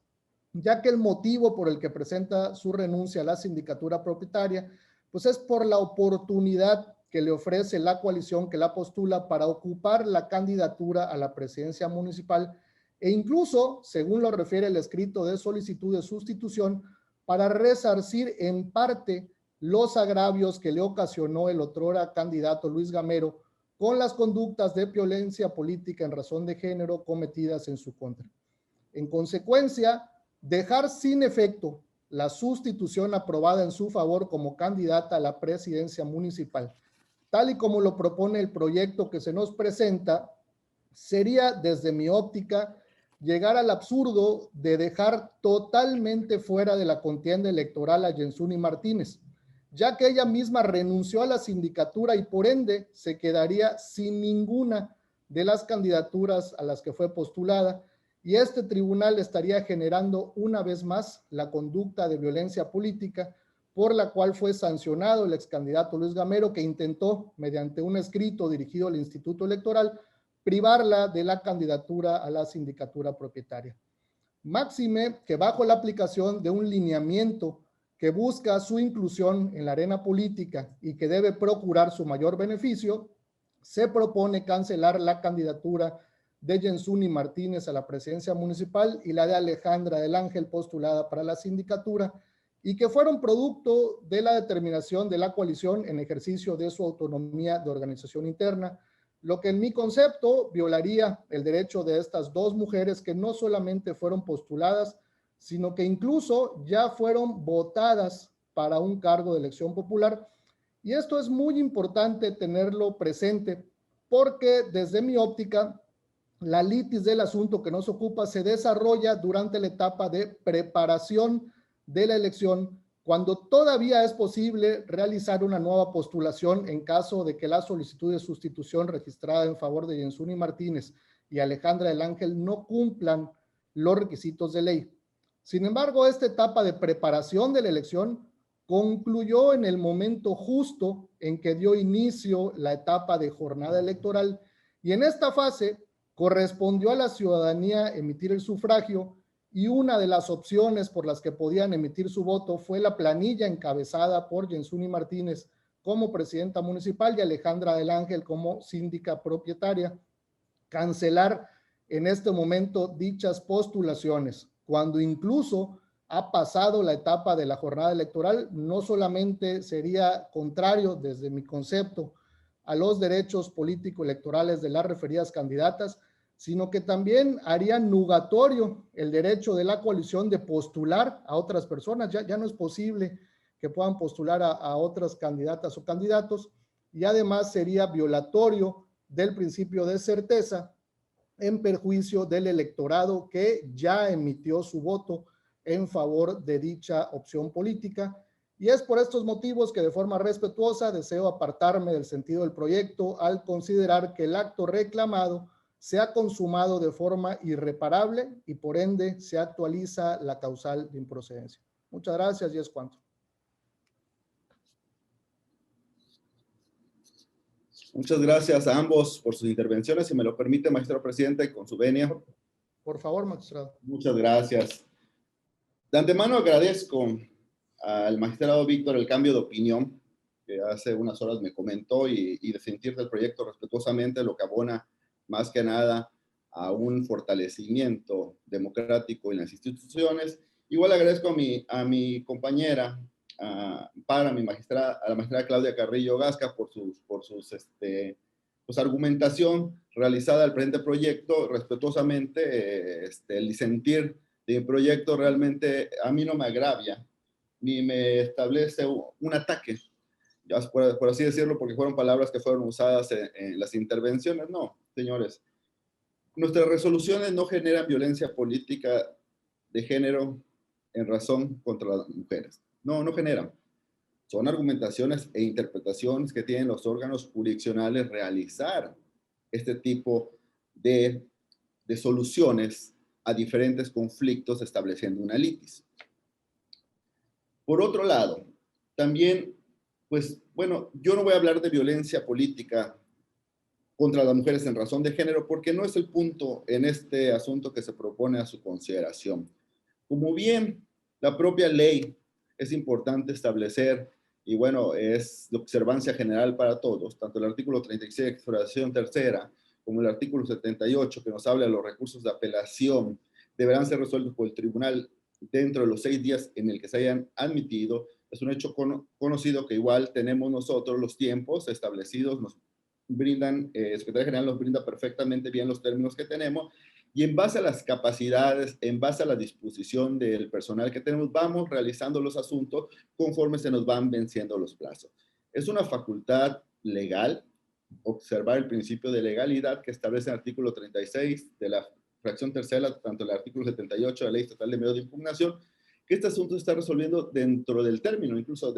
ya que el motivo por el que presenta su renuncia a la sindicatura propietaria, pues es por la oportunidad que le ofrece la coalición que la postula para ocupar la candidatura a la presidencia municipal e incluso, según lo refiere el escrito de solicitud de sustitución, para resarcir en parte los agravios que le ocasionó el otrora candidato Luis Gamero con las conductas de violencia política en razón de género cometidas en su contra. En consecuencia, dejar sin efecto la sustitución aprobada en su favor como candidata a la presidencia municipal, tal y como lo propone el proyecto que se nos presenta, sería, desde mi óptica, llegar al absurdo de dejar totalmente fuera de la contienda electoral a Yensuni Martínez, ya que ella misma renunció a la sindicatura y por ende se quedaría sin ninguna de las candidaturas a las que fue postulada, y este tribunal estaría generando una vez más la conducta de violencia política por la cual fue sancionado el ex candidato Luis Gamero, que intentó, mediante un escrito dirigido al Instituto Electoral, privarla de la candidatura a la sindicatura propietaria. Máxime que bajo la aplicación de un lineamiento que busca su inclusión en la arena política y que debe procurar su mayor beneficio, se propone cancelar la candidatura de Yensuni Martínez a la presidencia municipal y la de Alejandra del Ángel postulada para la sindicatura, y que fueron producto de la determinación de la coalición en ejercicio de su autonomía de organización interna, lo que en mi concepto violaría el derecho de estas dos mujeres que no solamente fueron postuladas, sino que incluso ya fueron votadas para un cargo de elección popular. Y esto es muy importante tenerlo presente porque desde mi óptica, la litis del asunto que nos ocupa se desarrolla durante la etapa de preparación de la elección, cuando todavía es posible realizar una nueva postulación en caso de que la solicitud de sustitución registrada en favor de Yensuni Martínez y Alejandra del Ángel no cumplan los requisitos de ley. Sin embargo, esta etapa de preparación de la elección concluyó en el momento justo en que dio inicio la etapa de jornada electoral, y en esta fase correspondió a la ciudadanía emitir el sufragio, y una de las opciones por las que podían emitir su voto fue la planilla encabezada por Yensuni Martínez como presidenta municipal y Alejandra del Ángel como síndica propietaria. Cancelar en este momento dichas postulaciones, cuando incluso ha pasado la etapa de la jornada electoral, no solamente sería contrario desde mi concepto a los derechos político-electorales de las referidas candidatas, sino que también haría nugatorio el derecho de la coalición de postular a otras personas. Ya no es posible que puedan postular a otras candidatas o candidatos, y además sería violatorio del principio de certeza en perjuicio del electorado que ya emitió su voto en favor de dicha opción política. Y es por estos motivos que de forma respetuosa deseo apartarme del sentido del proyecto al considerar que el acto reclamado se ha consumado de forma irreparable y por ende se actualiza la causal de improcedencia. Muchas gracias y es cuanto. Muchas gracias a ambos por sus intervenciones. Si me lo permite, magistrado presidente, con su venia. Por favor, magistrado. Muchas gracias. De antemano agradezco al magistrado Víctor el cambio de opinión que hace unas horas me comentó y de sentir del proyecto respetuosamente, lo que abona más que nada a un fortalecimiento democrático en las instituciones. Igual agradezco a mi compañera, a la magistrada Claudia Carrillo Gasca por su argumentación realizada al presente proyecto. Respetuosamente, el disentir de mi proyecto realmente a mí no me agravia, ni me establece un ataque, ya por así decirlo, porque fueron palabras que fueron usadas en las intervenciones. No, señores, nuestras resoluciones no generan violencia política de género en razón contra las mujeres. No, no generan. Son argumentaciones e interpretaciones que tienen los órganos jurisdiccionales realizar este tipo de soluciones a diferentes conflictos estableciendo una litis. Por otro lado, también, pues, bueno, yo no voy a hablar de violencia política contra las mujeres en razón de género porque no es el punto en este asunto que se propone a su consideración. Como bien la propia ley es importante establecer y bueno, es de observancia general para todos, tanto el artículo 36, fracción tercera, como el artículo 78, que nos habla de los recursos de apelación, deberán ser resueltos por el tribunal dentro de los 6 días en el que se hayan admitido. Es un hecho conocido que igual tenemos nosotros los tiempos establecidos, nos brindan, el secretario general nos brinda perfectamente bien los términos que tenemos, y en base a las capacidades, en base a la disposición del personal que tenemos, vamos realizando los asuntos conforme se nos van venciendo los plazos. Es una facultad legal observar el principio de legalidad que establece el artículo 36 de la fracción tercera, tanto el artículo 78 de la Ley Estatal de Medios de Impugnación, que este asunto se está resolviendo dentro del término, incluso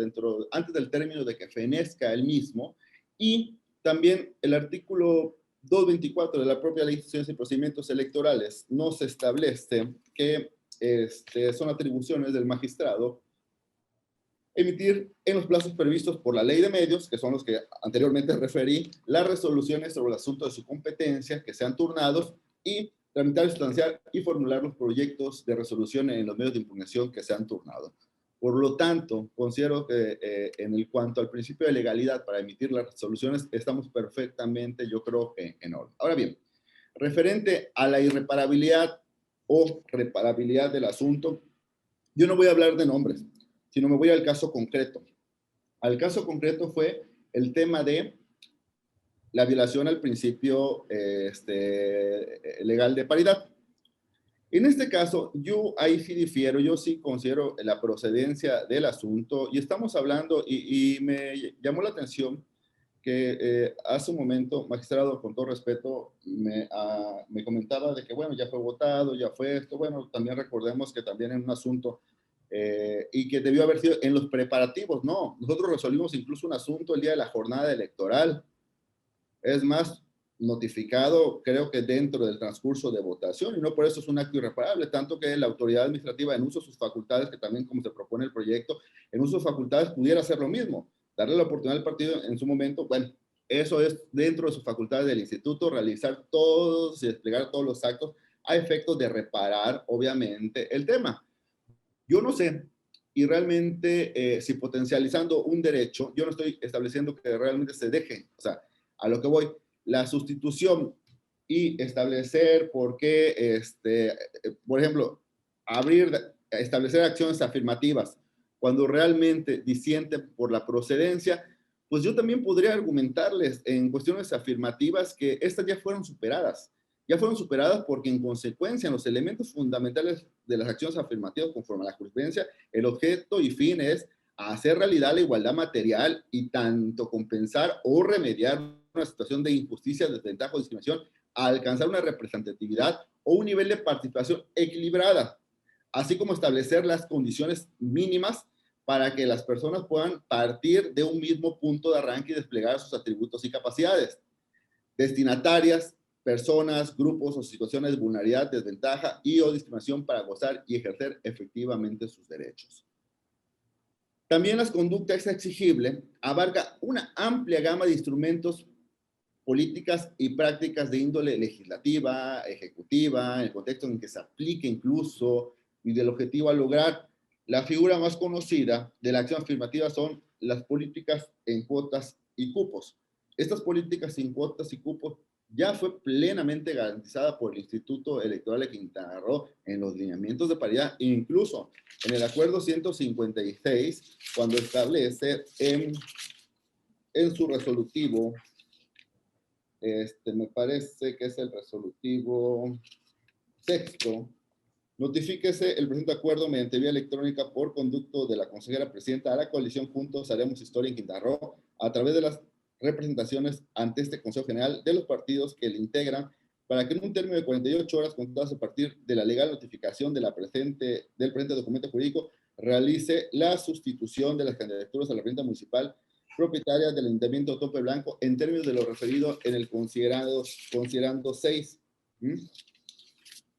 antes del término de que fenezca el mismo, y también el artículo 224 de la propia Ley de Instituciones y Procedimientos Electorales nos establece que son atribuciones del magistrado emitir en los plazos previstos por la Ley de Medios, que son los que anteriormente referí, las resoluciones sobre el asunto de su competencia que sean turnados, y tramitar, sustanciar y formular los proyectos de resolución en los medios de impugnación que sean turnados. Por lo tanto, considero que en cuanto al principio de legalidad para emitir las resoluciones, estamos perfectamente, yo creo que en orden. Ahora bien, referente a la irreparabilidad o reparabilidad del asunto, yo no voy a hablar de nombres, sino me voy al caso concreto. Al caso concreto fue el tema de la violación al principio legal de paridad. En este caso, yo ahí sí difiero, yo sí considero la procedencia del asunto, y estamos hablando, y me llamó la atención que hace un momento, magistrado, con todo respeto, me comentaba de que, bueno, ya fue votado, ya fue esto. Bueno, también recordemos que también en un asunto, y que debió haber sido en los preparativos, no, nosotros resolvimos incluso un asunto el día de la jornada electoral. Es más, notificado, creo que dentro del transcurso de votación, y no por eso es un acto irreparable, tanto que la autoridad administrativa, en uso de sus facultades, que también como se propone el proyecto, en uso de sus facultades pudiera hacer lo mismo, darle la oportunidad al partido en su momento. Bueno, eso es dentro de sus facultades del instituto, realizar todos y desplegar todos los actos a efectos de reparar, obviamente, el tema. Yo no sé, y realmente, si potencializando un derecho, yo no estoy estableciendo que realmente se deje, o sea, a lo que voy, la sustitución y establecer por qué, por ejemplo, establecer acciones afirmativas cuando realmente disienten por la procedencia, pues yo también podría argumentarles en cuestiones afirmativas que estas ya fueron superadas porque en consecuencia en los elementos fundamentales de las acciones afirmativas conforme a la jurisprudencia, el objeto y fin es hacer realidad la igualdad material y tanto compensar o remediar una situación de injusticia, desventaja o discriminación, a alcanzar una representatividad o un nivel de participación equilibrada, así como establecer las condiciones mínimas para que las personas puedan partir de un mismo punto de arranque y desplegar sus atributos y capacidades. Destinatarias, personas, grupos o situaciones de vulnerabilidad, desventaja y o discriminación para gozar y ejercer efectivamente sus derechos. También las conductas exigibles abarca una amplia gama de instrumentos, políticas y prácticas de índole legislativa, ejecutiva, en el contexto en que se aplique incluso, y del objetivo a lograr. La figura más conocida de la acción afirmativa son las políticas en cuotas y cupos. Estas políticas en cuotas y cupos ya fue plenamente garantizada por el Instituto Electoral de Quintana Roo en los lineamientos de paridad, incluso en el acuerdo 156, cuando establece en su resolutivo, me parece que es el resolutivo sexto, notifíquese el presente acuerdo mediante vía electrónica por conducto de la consejera presidenta a la coalición Juntos Haremos Historia en Quintana Roo, a través de las representaciones ante este Consejo General de los partidos que le integran, para que en un término de 48 horas contadas a partir de la legal notificación del presente documento jurídico, realice la sustitución de las candidaturas a la presidenta municipal propietaria del Ayuntamiento de Tope Blanco en términos de lo referido en el considerando 6.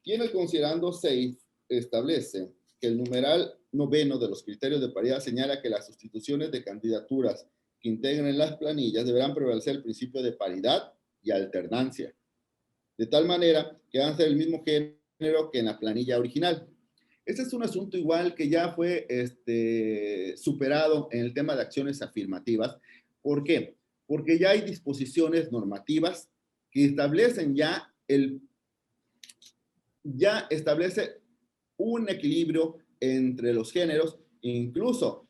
Y en el considerando 6 establece que el numeral 9 de los criterios de paridad señala que las sustituciones de candidaturas que integren las planillas deberán prevalecer el principio de paridad y alternancia, de tal manera que van a ser el mismo género que en la planilla original. Este es un asunto igual que ya fue superado en el tema de acciones afirmativas. ¿Por qué? Porque ya hay disposiciones normativas que establecen ya establece un equilibrio entre los géneros, incluso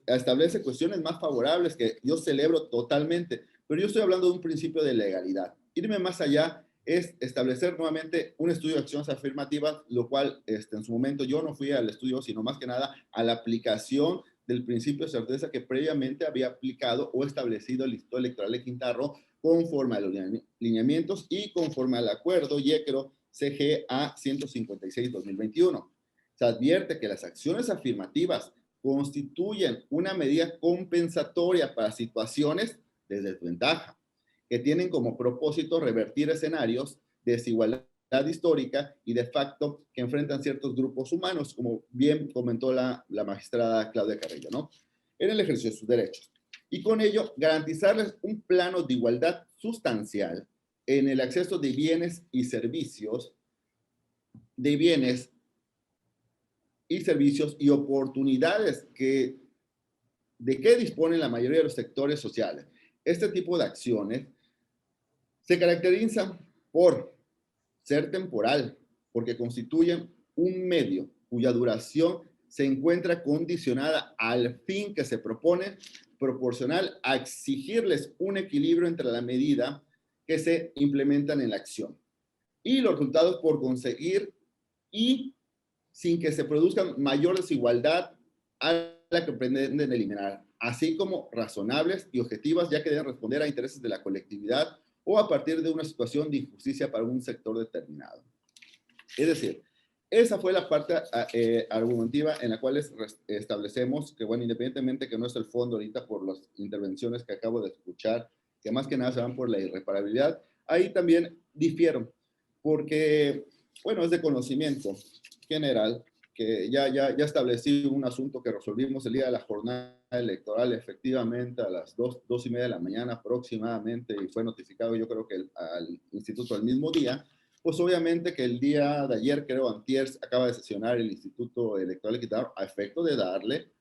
establece cuestiones más favorables que yo celebro totalmente, pero yo estoy hablando de un principio de legalidad. Irme más allá es establecer nuevamente un estudio de acciones afirmativas, lo cual en su momento yo no fui al estudio, sino más que nada a la aplicación del principio de certeza que previamente había aplicado o establecido el Instituto Electoral de Quintana Roo conforme a los lineamientos y conforme al acuerdo YECRO CGA 156-2021. Se advierte que las acciones afirmativas constituyen una medida compensatoria para situaciones de desventaja, que tienen como propósito revertir escenarios de desigualdad histórica y de facto que enfrentan ciertos grupos humanos, como bien comentó la magistrada Claudia Carrillo, ¿no? En el ejercicio de sus derechos. Y con ello, garantizarles un plano de igualdad sustancial en el acceso de bienes y servicios, y oportunidades de que disponen la mayoría de los sectores sociales. Este tipo de acciones se caracterizan por ser temporal, porque constituyen un medio cuya duración se encuentra condicionada al fin que se propone, proporcional a exigirles un equilibrio entre la medida que se implementan en la acción y los resultados por conseguir, y sin que se produzca mayor desigualdad a la que pretenden eliminar, así como razonables y objetivas, ya que deben responder a intereses de la colectividad o a partir de una situación de injusticia para un sector determinado. Es decir, esa fue la parte argumentativa en la cual establecemos que, bueno, independientemente que no es el fondo ahorita por las intervenciones que acabo de escuchar, que más que nada se van por la irreparabilidad, ahí también difiero, porque, bueno, es de conocimiento general que ya establecí un asunto que resolvimos el día de la jornada electoral, efectivamente a las 2:30 de la mañana aproximadamente, y fue notificado yo creo que al instituto el mismo día. Pues obviamente que el día de ayer, creo antier, acaba de sesionar el Instituto Electoral de Quintana Roo a efecto de darle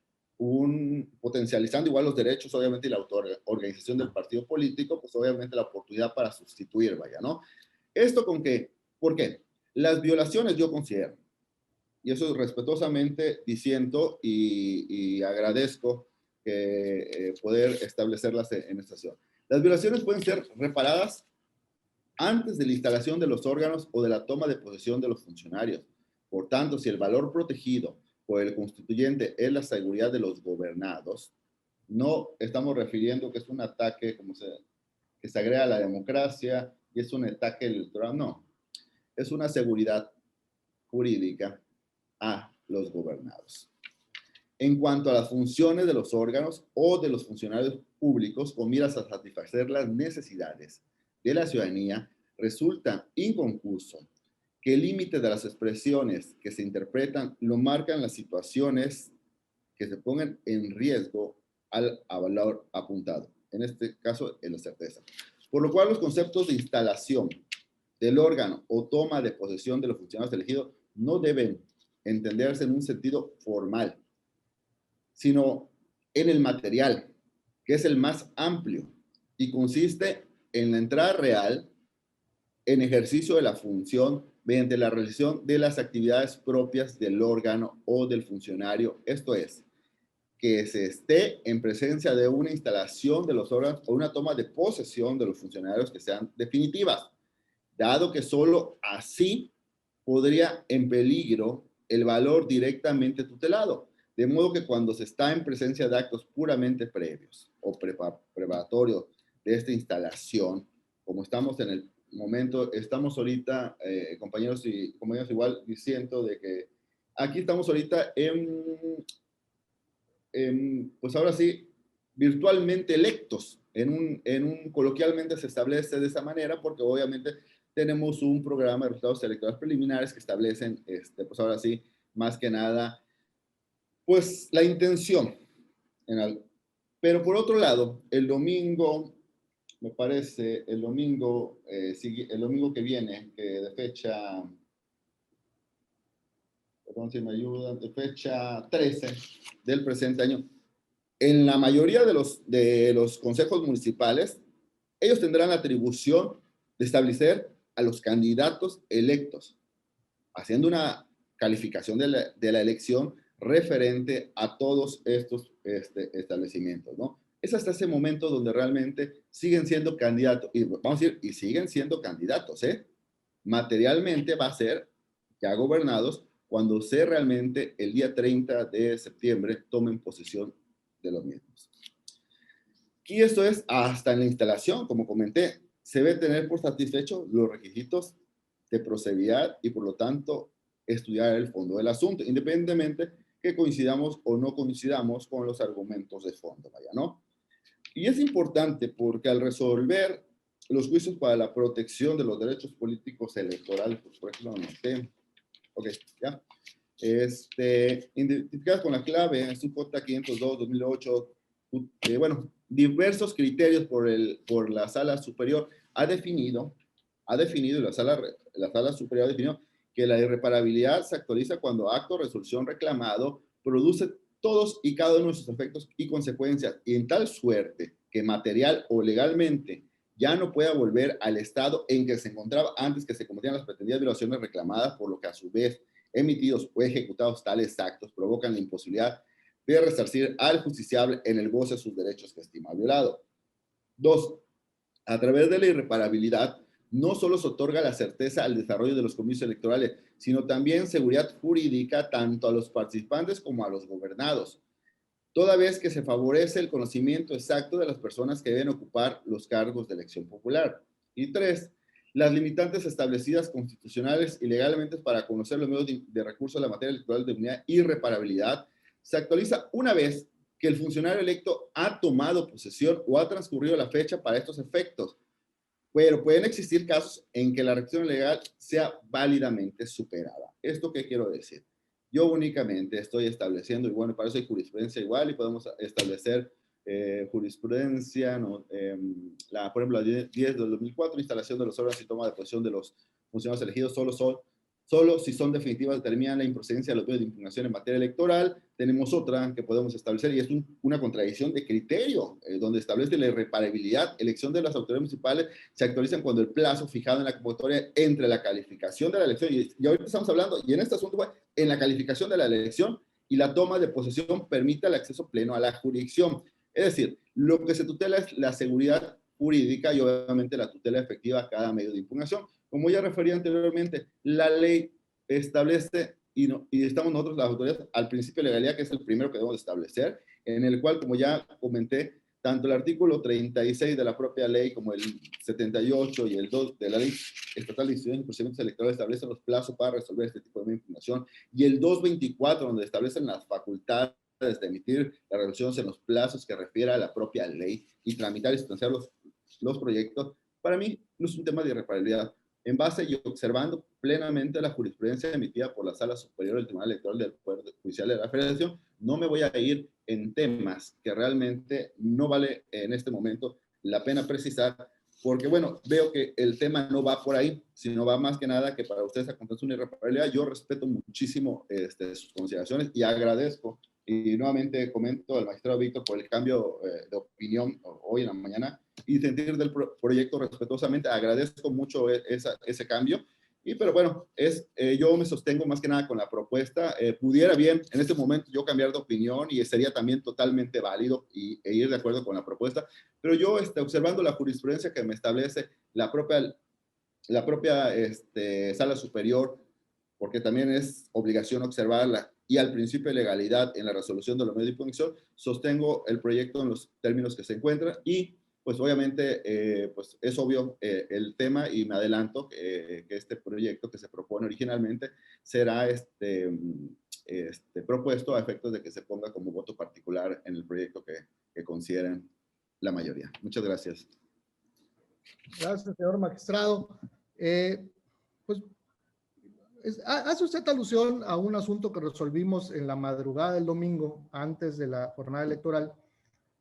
potencializando igual los derechos, obviamente, y la autorganización del partido político, pues obviamente la oportunidad para sustituir, vaya, ¿no? ¿Esto con qué? ¿Por qué? Las violaciones yo considero, y eso respetuosamente diciendo y agradezco que poder establecerlas en esta sesión. Las violaciones pueden ser reparadas antes de la instalación de los órganos o de la toma de posesión de los funcionarios. Por tanto, si el valor protegido por el constituyente es la seguridad de los gobernados, no estamos refiriendo que es un ataque que se agrega a la democracia y es un ataque electoral, no. Es una seguridad jurídica a los gobernados. En cuanto a las funciones de los órganos o de los funcionarios públicos con miras a satisfacer las necesidades de la ciudadanía, resulta inconcluso que el límite de las expresiones que se interpretan lo marcan las situaciones que se pongan en riesgo al valor apuntado, en este caso en la certeza. Por lo cual los conceptos de instalación del órgano o toma de posesión de los funcionarios elegidos no deben entenderse en un sentido formal, sino en el material, que es el más amplio y consiste en la entrada real en ejercicio de la función mediante la realización de las actividades propias del órgano o del funcionario, esto es, que se esté en presencia de una instalación de los órganos o una toma de posesión de los funcionarios que sean definitivas, dado que solo así podría en peligro el valor directamente tutelado. De modo que cuando se está en presencia de actos puramente previos o preparatorios de esta instalación, como estamos en el momento, estamos ahorita, compañeros y compañeros, igual diciendo de que aquí estamos ahorita pues ahora sí, virtualmente electos, coloquialmente se establece de esa manera, porque obviamente tenemos un programa de resultados electorales preliminares que establecen, pues ahora sí, más que nada, pues la intención. Pero por otro lado, el domingo, me parece, el domingo que viene, que de fecha perdón si me ayudan, de fecha 13 del presente año. En la mayoría de los consejos municipales, ellos tendrán la atribución de establecer a los candidatos electos, haciendo una calificación de la elección referente a todos estos establecimientos, ¿no? Es hasta ese momento donde realmente siguen siendo candidatos, y vamos a decir, y siguen siendo candidatos, ¿eh? Materialmente va a ser ya gobernados cuando se realmente el día 30 de septiembre tomen posesión de los mismos. Y esto es hasta en la instalación, como comenté, se debe tener por satisfecho los requisitos de procedibilidad y por lo tanto estudiar el fondo del asunto, independientemente que coincidamos o no coincidamos con los argumentos de fondo, vaya, ¿no? Y es importante porque al resolver los juicios para la protección de los derechos políticos electorales, por ejemplo, anoté, ok, ya, identificadas con la clave SUJ 502-2008, bueno, diversos criterios por la sala superior ha definido, y la sala superior ha definido que la irreparabilidad se actualiza cuando acto o resolución reclamado produce todos y cada uno de sus efectos y consecuencias, y en tal suerte que material o legalmente ya no pueda volver al estado en que se encontraba antes que se cometieran las pretendidas violaciones reclamadas, por lo que a su vez emitidos o ejecutados tales actos provocan la imposibilidad de resarcir al justiciable en el goce de sus derechos que estima violado. 2. A través de la irreparabilidad, no solo se otorga la certeza al desarrollo de los comicios electorales, sino también seguridad jurídica tanto a los participantes como a los gobernados, toda vez que se favorece el conocimiento exacto de las personas que deben ocupar los cargos de elección popular. Y 3. Las limitantes establecidas constitucionales y legalmente para conocer los medios de recurso a la materia electoral de unidad y irreparabilidad se actualiza una vez que el funcionario electo ha tomado posesión o ha transcurrido la fecha para estos efectos, pero pueden existir casos en que la restricción legal sea válidamente superada. ¿Esto qué quiero decir? Yo únicamente estoy estableciendo, y bueno, para eso hay jurisprudencia igual, y podemos establecer jurisprudencia, ¿no? Por ejemplo, la 10 del 2004, instalación de los órganos y toma de posesión de los funcionarios elegidos solo si son definitivas, determinan la improcedencia de los medios de impugnación en materia electoral. Tenemos otra que podemos establecer y es una contradicción de criterio, donde establece la irreparabilidad. Elección de las autoridades municipales se actualizan cuando el plazo fijado en la convocatoria entre la calificación de la elección, y ahorita estamos hablando, y en este asunto fue en la calificación de la elección y la toma de posesión permite el acceso pleno a la jurisdicción. Es decir, lo que se tutela es la seguridad jurídica y obviamente la tutela efectiva a cada medio de impugnación. Como ya refería anteriormente, la ley establece, y estamos nosotros las autoridades, al principio de legalidad, que es el primero que debemos establecer, en el cual, como ya comenté, tanto el artículo 36 de la propia ley como el 78 y el 2 de la ley estatal de instituciones y procedimientos electorales establecen los plazos para resolver este tipo de impugnación, y el 224, donde establecen las facultades de emitir las resoluciones en los plazos que refiere a la propia ley y tramitar y sustanciar los proyectos. Para mí no es un tema de irreparabilidad. En base y observando plenamente la jurisprudencia emitida por la Sala Superior del Tribunal Electoral del Poder Judicial de la Federación, no me voy a ir en temas que realmente no vale en este momento la pena precisar, porque bueno, veo que el tema no va por ahí, sino va más que nada que para ustedes acontece una irreparabilidad. Yo respeto muchísimo sus consideraciones y agradezco, y nuevamente comento al magistrado Víctor por el cambio de opinión hoy en la mañana y sentir del proyecto respetuosamente. Agradezco mucho ese cambio. Pero bueno, yo me sostengo más que nada con la propuesta. Pudiera bien en este momento yo cambiar de opinión y sería también totalmente válido e ir de acuerdo con la propuesta, pero yo observando la jurisprudencia que me establece la propia sala superior, porque también es obligación observarla, y al principio de legalidad en la resolución de los medios de impugnación, sostengo el proyecto en los términos que se encuentran y pues obviamente pues es obvio el tema, y me adelanto que este proyecto que se propone originalmente será propuesto a efectos de que se ponga como voto particular en el proyecto que consideren la mayoría. Muchas gracias. Gracias, señor magistrado. Pues hace usted alusión a un asunto que resolvimos en la madrugada del domingo antes de la jornada electoral,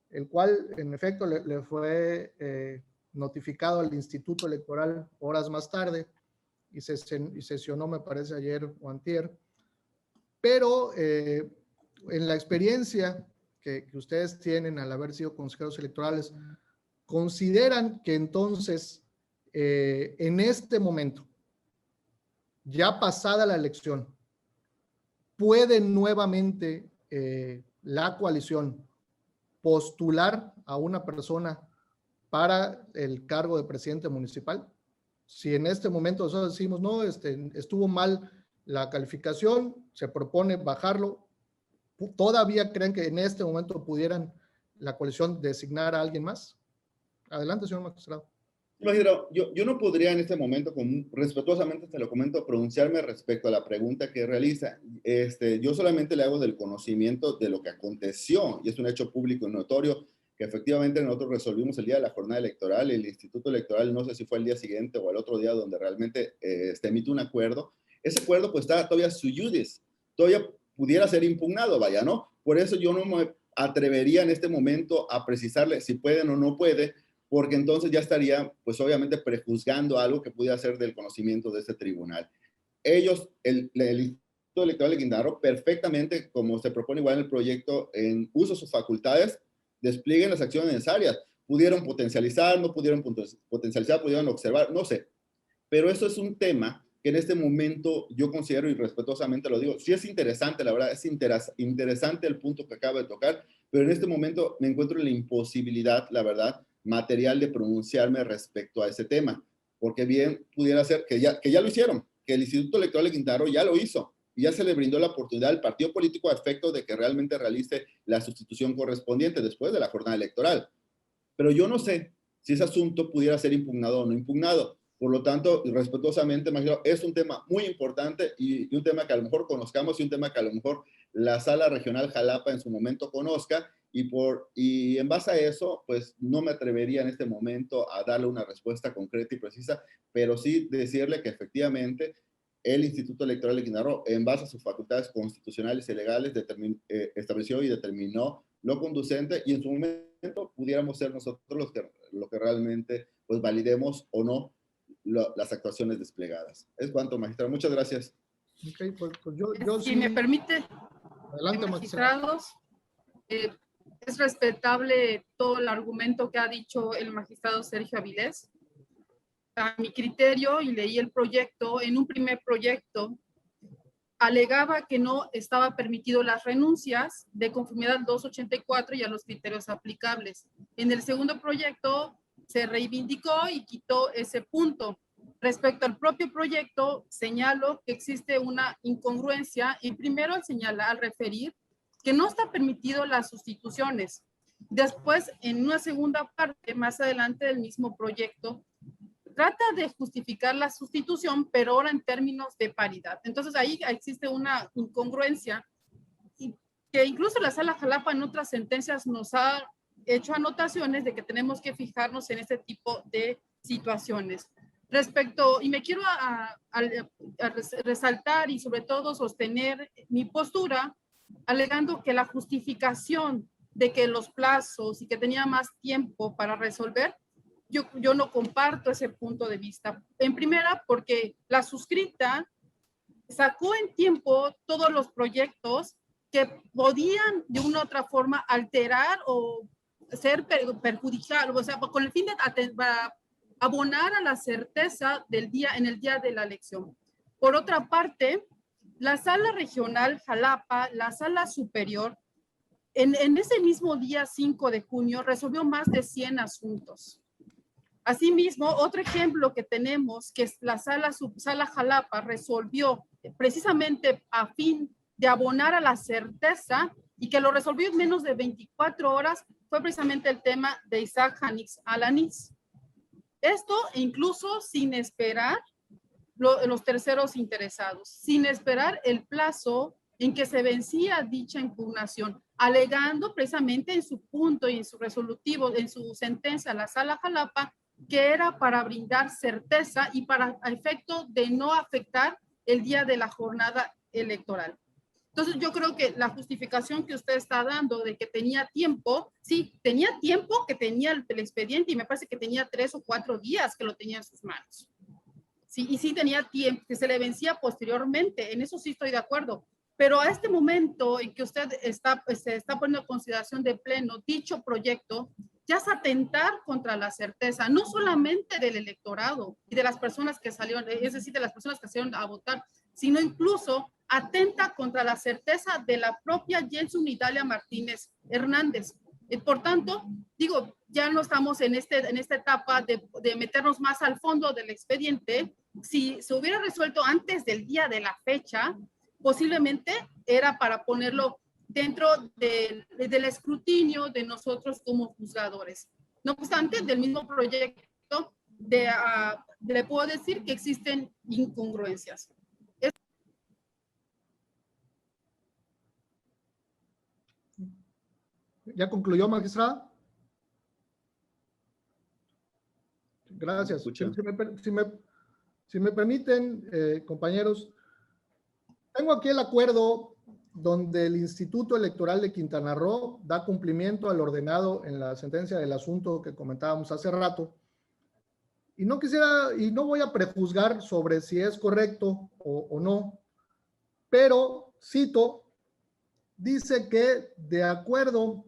el cual en efecto le fue notificado al Instituto Electoral horas más tarde y sesionó, me parece, ayer o antier. pero en la experiencia que ustedes tienen al haber sido consejeros electorales, ¿consideran que entonces en este momento, ya pasada la elección, puede nuevamente la coalición postular a una persona para el cargo de presidente municipal? Si en este momento nosotros decimos, no, estuvo mal la calificación, se propone bajarlo, ¿todavía creen que en este momento pudieran la coalición designar a alguien más? Adelante, señor magistrado. Magistrado, yo no podría en este momento, respetuosamente te lo comento, pronunciarme respecto a la pregunta que realiza. Yo solamente le hago del conocimiento de lo que aconteció, y es un hecho público y notorio, que efectivamente nosotros resolvimos el día de la jornada electoral. El Instituto Electoral, no sé si fue el día siguiente o el otro día, donde realmente emite un acuerdo. Ese acuerdo pues está todavía sui judice, todavía pudiera ser impugnado, vaya, ¿no? Por eso yo no me atrevería en este momento a precisarle si pueden o no puede, porque entonces ya estaría, pues obviamente, prejuzgando algo que pudiera ser del conocimiento de este tribunal. Ellos, el Instituto Electoral de Quintana Roo, perfectamente, como se propone igual en el proyecto, en uso de sus facultades, desplieguen las acciones necesarias. Pudieron potencializar, no pudieron potencializar, pudieron observar, no sé. Pero eso es un tema que en este momento yo considero, y respetuosamente lo digo, sí es interesante, la verdad, es interesante el punto que acaba de tocar, pero en este momento me encuentro en la imposibilidad, la verdad, material de pronunciarme respecto a ese tema, porque bien pudiera ser que ya lo hicieron, que el Instituto Electoral de Quintana Roo ya lo hizo, y ya se le brindó la oportunidad al partido político a efecto de que realmente realice la sustitución correspondiente después de la jornada electoral. Pero yo no sé si ese asunto pudiera ser impugnado o no impugnado. Por lo tanto, respetuosamente, imagino, es un tema muy importante y un tema que a lo mejor conozcamos y un tema que a lo mejor la Sala Regional Jalapa en su momento conozca, y en base a eso, pues no me atrevería en este momento a darle una respuesta concreta y precisa, pero sí decirle que efectivamente el Instituto Electoral de Quintana Roo, en base a sus facultades constitucionales y legales, estableció y determinó lo conducente, y en su momento pudiéramos ser nosotros lo que realmente pues validemos o no las actuaciones desplegadas. Es cuanto, magistrado. Muchas gracias. Ok, pues yo si sí. me permite, Adelante, magistrados, es respetable todo el argumento que ha dicho el magistrado Sergio Avilés. A mi criterio, y leí el proyecto, en un primer proyecto alegaba que no estaba permitido las renuncias de conformidad al 284 y a los criterios aplicables. En el segundo proyecto se reivindicó y quitó ese punto. Respecto al propio proyecto, señalo que existe una incongruencia. En primero, al referir que no está permitido las sustituciones. Después, en una segunda parte, más adelante del mismo proyecto, trata de justificar la sustitución, pero ahora en términos de paridad. Entonces ahí existe una incongruencia, y que incluso la Sala Jalapa en otras sentencias nos ha hecho anotaciones de que tenemos que fijarnos en este tipo de situaciones. Respecto, y me quiero resaltar y sobre todo sostener mi postura, alegando que la justificación de que los plazos y que tenía más tiempo para resolver, yo no comparto ese punto de vista. En primera, porque la suscrita sacó en tiempo todos los proyectos que podían de una u otra forma alterar o ser perjudicial, o sea, con el fin de abonar a la certeza del día, en el día de la elección. Por otra parte, la Sala Regional Jalapa, la Sala Superior, en ese mismo día 5 de junio resolvió más de 100 asuntos. Asimismo, otro ejemplo que tenemos, que es la Sala Jalapa resolvió precisamente a fin de abonar a la certeza y que lo resolvió en menos de 24 horas, fue precisamente el tema de Isaac Janix Alanís. Esto incluso sin esperar los terceros interesados, sin esperar el plazo en que se vencía dicha impugnación, alegando precisamente en su punto y en su resolutivo, en su sentencia, la Sala Jalapa, que era para brindar certeza y para efecto de no afectar el día de la jornada electoral. Entonces yo creo que la justificación que usted está dando de que tenía tiempo, sí, tenía tiempo, que tenía el expediente, y me parece que tenía 3 o 4 días que lo tenía en sus manos. Sí, y sí tenía tiempo, que se le vencía posteriormente, en eso sí estoy de acuerdo, Pero a este momento en que usted está poniendo en consideración de pleno dicho proyecto, ya es atentar contra la certeza, no solamente del electorado y de las personas que salieron, es decir, de las personas que salieron a votar, sino incluso atenta contra la certeza de la propia Jenson Idalia Martínez Hernández. Por tanto, digo, ya no estamos en esta etapa de meternos más al fondo del expediente. Si se hubiera resuelto antes del día de la fecha, posiblemente era para ponerlo dentro del escrutinio de nosotros como juzgadores. No obstante, del mismo proyecto, le puedo decir que existen incongruencias. ¿Ya concluyó, magistrada? Gracias. Si me permiten, compañeros, tengo aquí el acuerdo donde el Instituto Electoral de Quintana Roo da cumplimiento al ordenado en la sentencia del asunto que comentábamos hace rato. Y no voy a prejuzgar sobre si es correcto o no, pero cito, dice que de acuerdo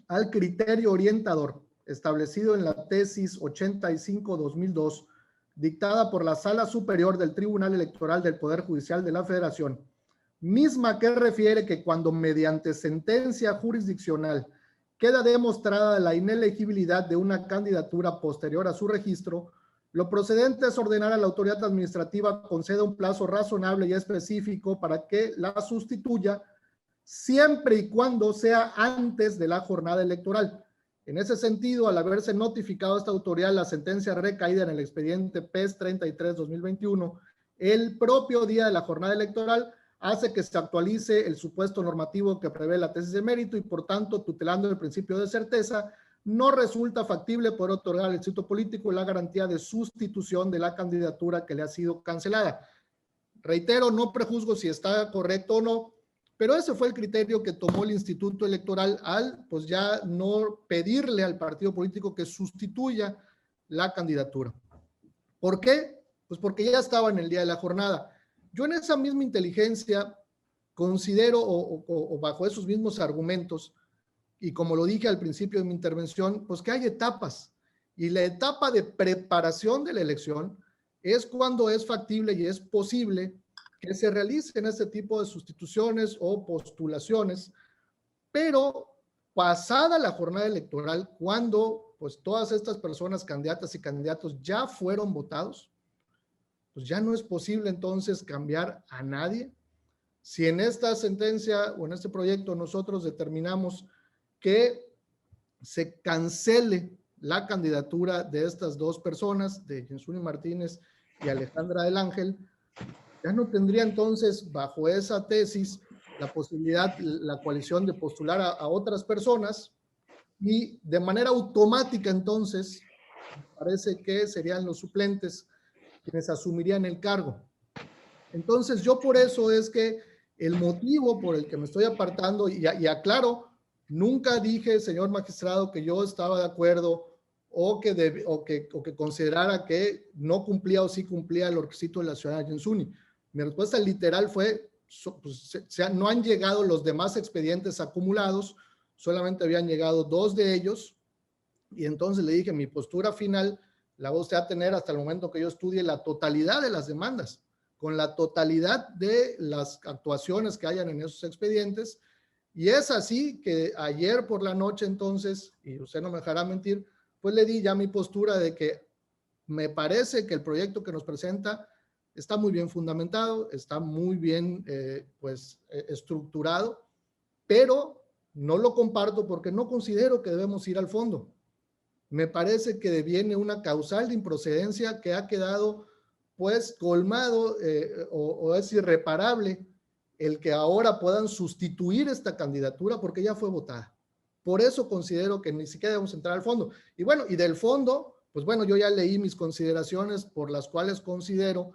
al criterio orientador establecido en la tesis 85-2002, dictada por la Sala Superior del Tribunal Electoral del Poder Judicial de la Federación, misma que refiere que cuando mediante sentencia jurisdiccional queda demostrada la inelegibilidad de una candidatura posterior a su registro, lo procedente es ordenar a la autoridad administrativa conceda un plazo razonable y específico para que la sustituya, siempre y cuando sea antes de la jornada electoral. En ese sentido, al haberse notificado a esta autoridad la sentencia recaída en el expediente PES 33-2021, el propio día de la jornada electoral hace que se actualice el supuesto normativo que prevé la tesis de mérito y, por tanto, tutelando el principio de certeza, no resulta factible poder otorgar al instituto político la garantía de sustitución de la candidatura que le ha sido cancelada. Reitero, no prejuzgo si está correcto o no, pero ese fue el criterio que tomó el Instituto Electoral al, pues ya no pedirle al partido político que sustituya la candidatura. ¿Por qué? Pues porque ya estaba en el día de la jornada. Yo en esa misma inteligencia considero, o bajo esos mismos argumentos, y como lo dije al principio de mi intervención, pues que hay etapas. Y la etapa de preparación de la elección es cuando es factible y es posible que se realicen este tipo de sustituciones o postulaciones, pero pasada la jornada electoral, cuando pues todas estas personas, candidatas y candidatos, ya fueron votados, pues ya no es posible entonces cambiar a nadie. Si en esta sentencia o en este proyecto nosotros determinamos que se cancele la candidatura de estas dos personas, de Jensuni Martínez y Alejandra del Ángel, ya no tendría entonces bajo esa tesis la posibilidad, la coalición de postular a otras personas y de manera automática entonces parece que serían los suplentes quienes asumirían el cargo. Entonces yo por eso es que el motivo por el que me estoy apartando, y aclaro, nunca dije, señor magistrado, que yo estaba de acuerdo o que considerara que no cumplía o sí cumplía el requisito de la ciudadana Jensuni. Mi respuesta literal fue, no han llegado los demás expedientes acumulados, solamente habían llegado 2 de ellos, y entonces le dije, mi postura final la va usted a tener hasta el momento que yo estudie la totalidad de las demandas, con la totalidad de las actuaciones que hayan en esos expedientes, y es así que ayer por la noche entonces, y usted no me dejará mentir, pues le di ya mi postura de que me parece que el proyecto que nos presenta está muy bien fundamentado, está muy bien estructurado, pero no lo comparto porque no considero que debemos ir al fondo. Me parece que deviene una causal de improcedencia que ha quedado pues colmado o es irreparable el que ahora puedan sustituir esta candidatura porque ya fue votada. Por eso considero que ni siquiera debemos entrar al fondo. Y bueno, y del fondo, pues bueno, yo ya leí mis consideraciones por las cuales considero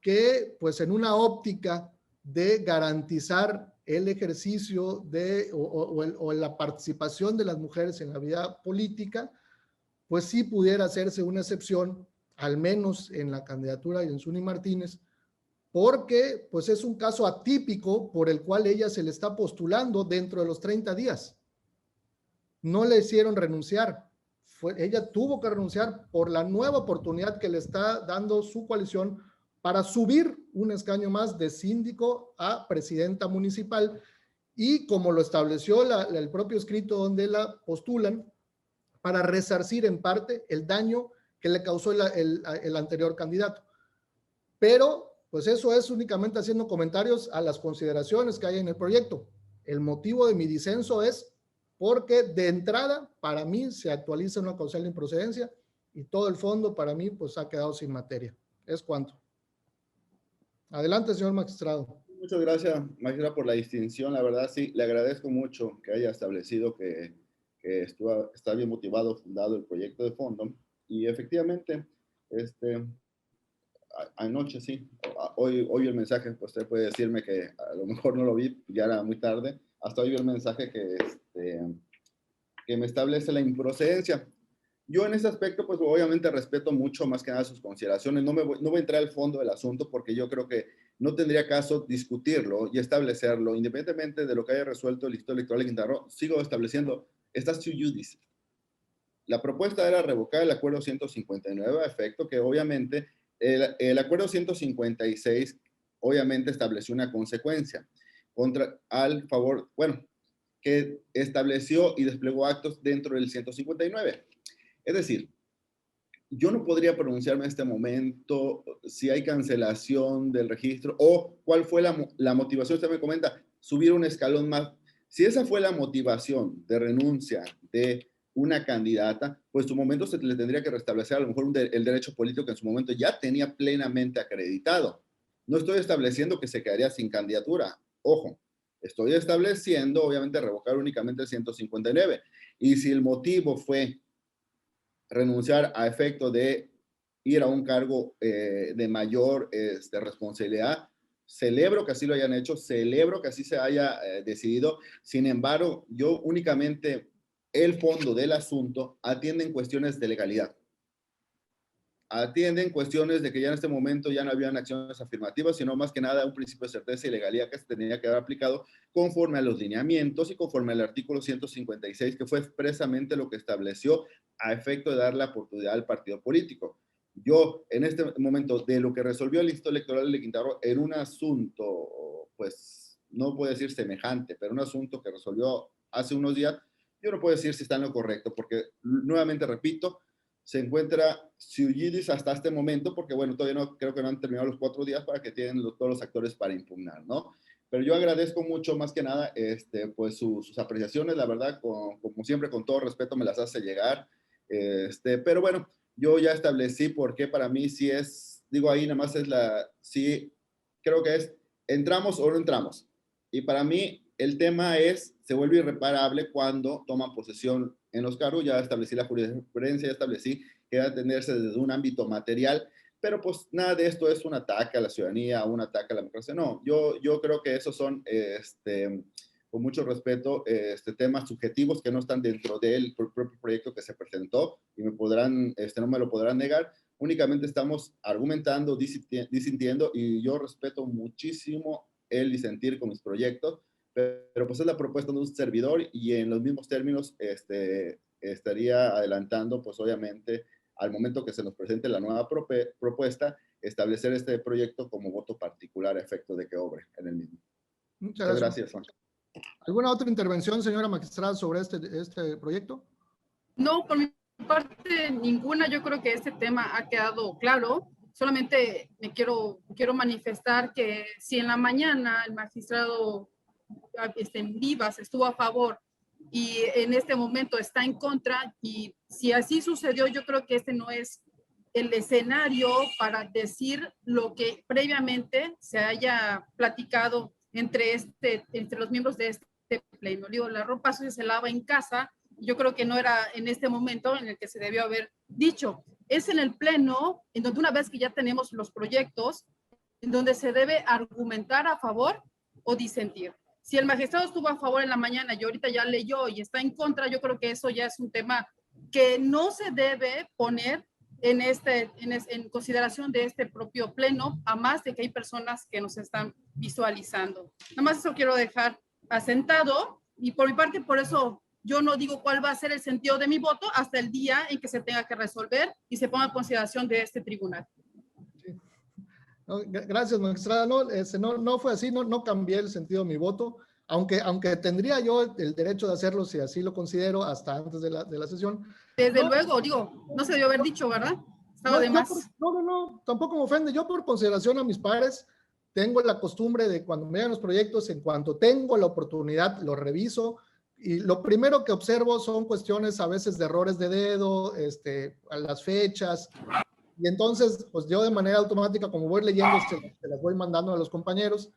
que pues en una óptica de garantizar el ejercicio o la participación de las mujeres en la vida política, pues sí pudiera hacerse una excepción, al menos en la candidatura de Jensuni Martínez, porque pues es un caso atípico por el cual ella se le está postulando dentro de los 30 días. No le hicieron renunciar. Ella tuvo que renunciar por la nueva oportunidad que le está dando su coalición para subir un escaño más de síndico a presidenta municipal, y como lo estableció el propio escrito donde la postulan, para resarcir en parte el daño que le causó el anterior candidato. Pero pues eso es únicamente haciendo comentarios a las consideraciones que hay en el proyecto. El motivo de mi disenso es porque de entrada para mí se actualiza una causal de improcedencia y todo el fondo para mí pues ha quedado sin materia. Es cuanto. Adelante, señor magistrado. Muchas gracias, magistrado, por la distinción. La verdad, sí, le agradezco mucho que haya establecido que está bien motivado, fundado el proyecto de fondo. Y efectivamente, anoche sí, hoy el mensaje, pues usted puede decirme que a lo mejor no lo vi, ya era muy tarde. Hasta hoy vi el mensaje que me establece la improcedencia. Yo en ese aspecto, pues obviamente respeto mucho más que nada sus consideraciones. No voy a entrar al fondo del asunto porque yo creo que no tendría caso discutirlo y establecerlo, independientemente de lo que haya resuelto el Instituto Electoral de Quintana Roo. Sigo estableciendo, está sui judice. La propuesta era revocar el acuerdo 159 a efecto que obviamente el acuerdo 156 obviamente estableció una consecuencia que estableció y desplegó actos dentro del 159. Es decir, yo no podría pronunciarme en este momento si hay cancelación del registro o cuál fue la motivación. Usted me comenta, subir un escalón más. Si esa fue la motivación de renuncia de una candidata, pues en su momento se le tendría que restablecer a lo mejor el derecho político que en su momento ya tenía plenamente acreditado. No estoy estableciendo que se quedaría sin candidatura. Ojo, estoy estableciendo, obviamente, revocar únicamente el 159. Y si el motivo fue renunciar a efecto de ir a un cargo de mayor responsabilidad, celebro que así lo hayan hecho, celebro que así se haya decidido. Sin embargo, yo únicamente el fondo del asunto atiende en cuestiones de legalidad. Atienden cuestiones de que ya en este momento ya no habían acciones afirmativas, sino más que nada un principio de certeza y legalidad que se tenía que haber aplicado conforme a los lineamientos y conforme al artículo 156, que fue expresamente lo que estableció a efecto de dar la oportunidad al partido político. Yo, en este momento, de lo que resolvió el Instituto Electoral de Quintana Roo en un asunto, pues, no puedo decir semejante, pero un asunto que resolvió hace unos días, yo no puedo decir si está en lo correcto, porque, nuevamente repito, se encuentra sui judice hasta este momento, porque bueno, todavía no, creo que no han terminado los 4 días para que tienen todos los actores para impugnar, ¿no? Pero yo agradezco mucho, más que nada, pues sus apreciaciones, la verdad, como siempre, con todo respeto, me las hace llegar, pero bueno, yo ya establecí por qué para mí sí es, digo ahí nada más es sí, creo que es, entramos o no entramos, y para mí el tema se vuelve irreparable cuando toman posesión en los cargos. Ya establecí la jurisprudencia, ya establecí que debe atenderse desde un ámbito material, pero pues nada de esto es un ataque a la ciudadanía, un ataque a la democracia. No, yo creo que esos son, con mucho respeto, temas subjetivos que no están dentro del propio proyecto que se presentó y no me lo podrán negar. Únicamente estamos argumentando, disintiendo, y yo respeto muchísimo el disentir con mis proyectos, pero pues es la propuesta de un servidor y en los mismos términos estaría adelantando, pues obviamente, al momento que se nos presente la nueva propuesta, establecer este proyecto como voto particular a efecto de que obre en el mismo. Muchas gracias. ¿Alguna otra intervención, señora magistrada, sobre este proyecto? No, por mi parte ninguna. Yo creo que este tema ha quedado claro. Solamente quiero manifestar que si en la mañana el magistrado Vivas estuvo a favor y en este momento está en contra, y si así sucedió, yo creo que este no es el escenario para decir lo que previamente se haya platicado entre los miembros de este pleno. Digo, la ropa sucia se lava en casa. Yo creo que no era en este momento en el que se debió haber dicho. Es en el pleno, en donde una vez que ya tenemos los proyectos, en donde se debe argumentar a favor o disentir. Si el magistrado estuvo a favor en la mañana y ahorita ya leyó y está en contra, yo creo que eso ya es un tema que no se debe poner en consideración de este propio pleno, a más de que hay personas que nos están visualizando. Nada más eso quiero dejar asentado, y por mi parte, por eso yo no digo cuál va a ser el sentido de mi voto hasta el día en que se tenga que resolver y se ponga en consideración de este tribunal. Sí. No, gracias, magistrada. No, no fue así, no cambié el sentido de mi voto, aunque tendría yo el derecho de hacerlo si así lo considero hasta antes de la sesión. Desde luego, digo, no se debió haber dicho, ¿verdad? Estaba de más. No, tampoco me ofende. Yo por consideración a mis pares tengo la costumbre de cuando me llegan los proyectos, en cuanto tengo la oportunidad, los reviso, y lo primero que observo son cuestiones a veces de errores de dedo, a las fechas, y entonces pues yo de manera automática, como voy leyendo, se las voy mandando a los compañeros.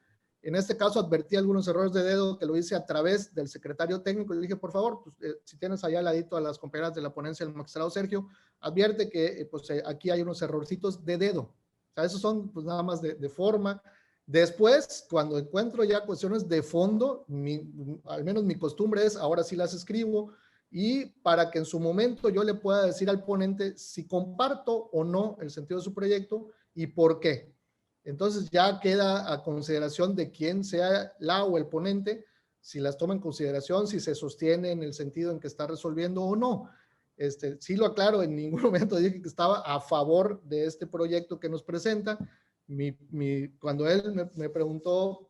En este caso advertí algunos errores de dedo que lo hice a través del secretario técnico. Le dije, por favor, pues, si tienes allá al ladito a las compañeras de la ponencia del magistrado Sergio, advierte que aquí hay unos errorcitos de dedo. O sea, esos son pues nada más de forma. Después, cuando encuentro ya cuestiones de fondo, al menos mi costumbre es, ahora sí las escribo, y para que en su momento yo le pueda decir al ponente si comparto o no el sentido de su proyecto y por qué. Entonces ya queda a consideración de quién sea la o el ponente, si las toma en consideración, si se sostiene en el sentido en que está resolviendo o no. Sí lo aclaro, en ningún momento dije que estaba a favor de este proyecto que nos presenta. Cuando él me preguntó,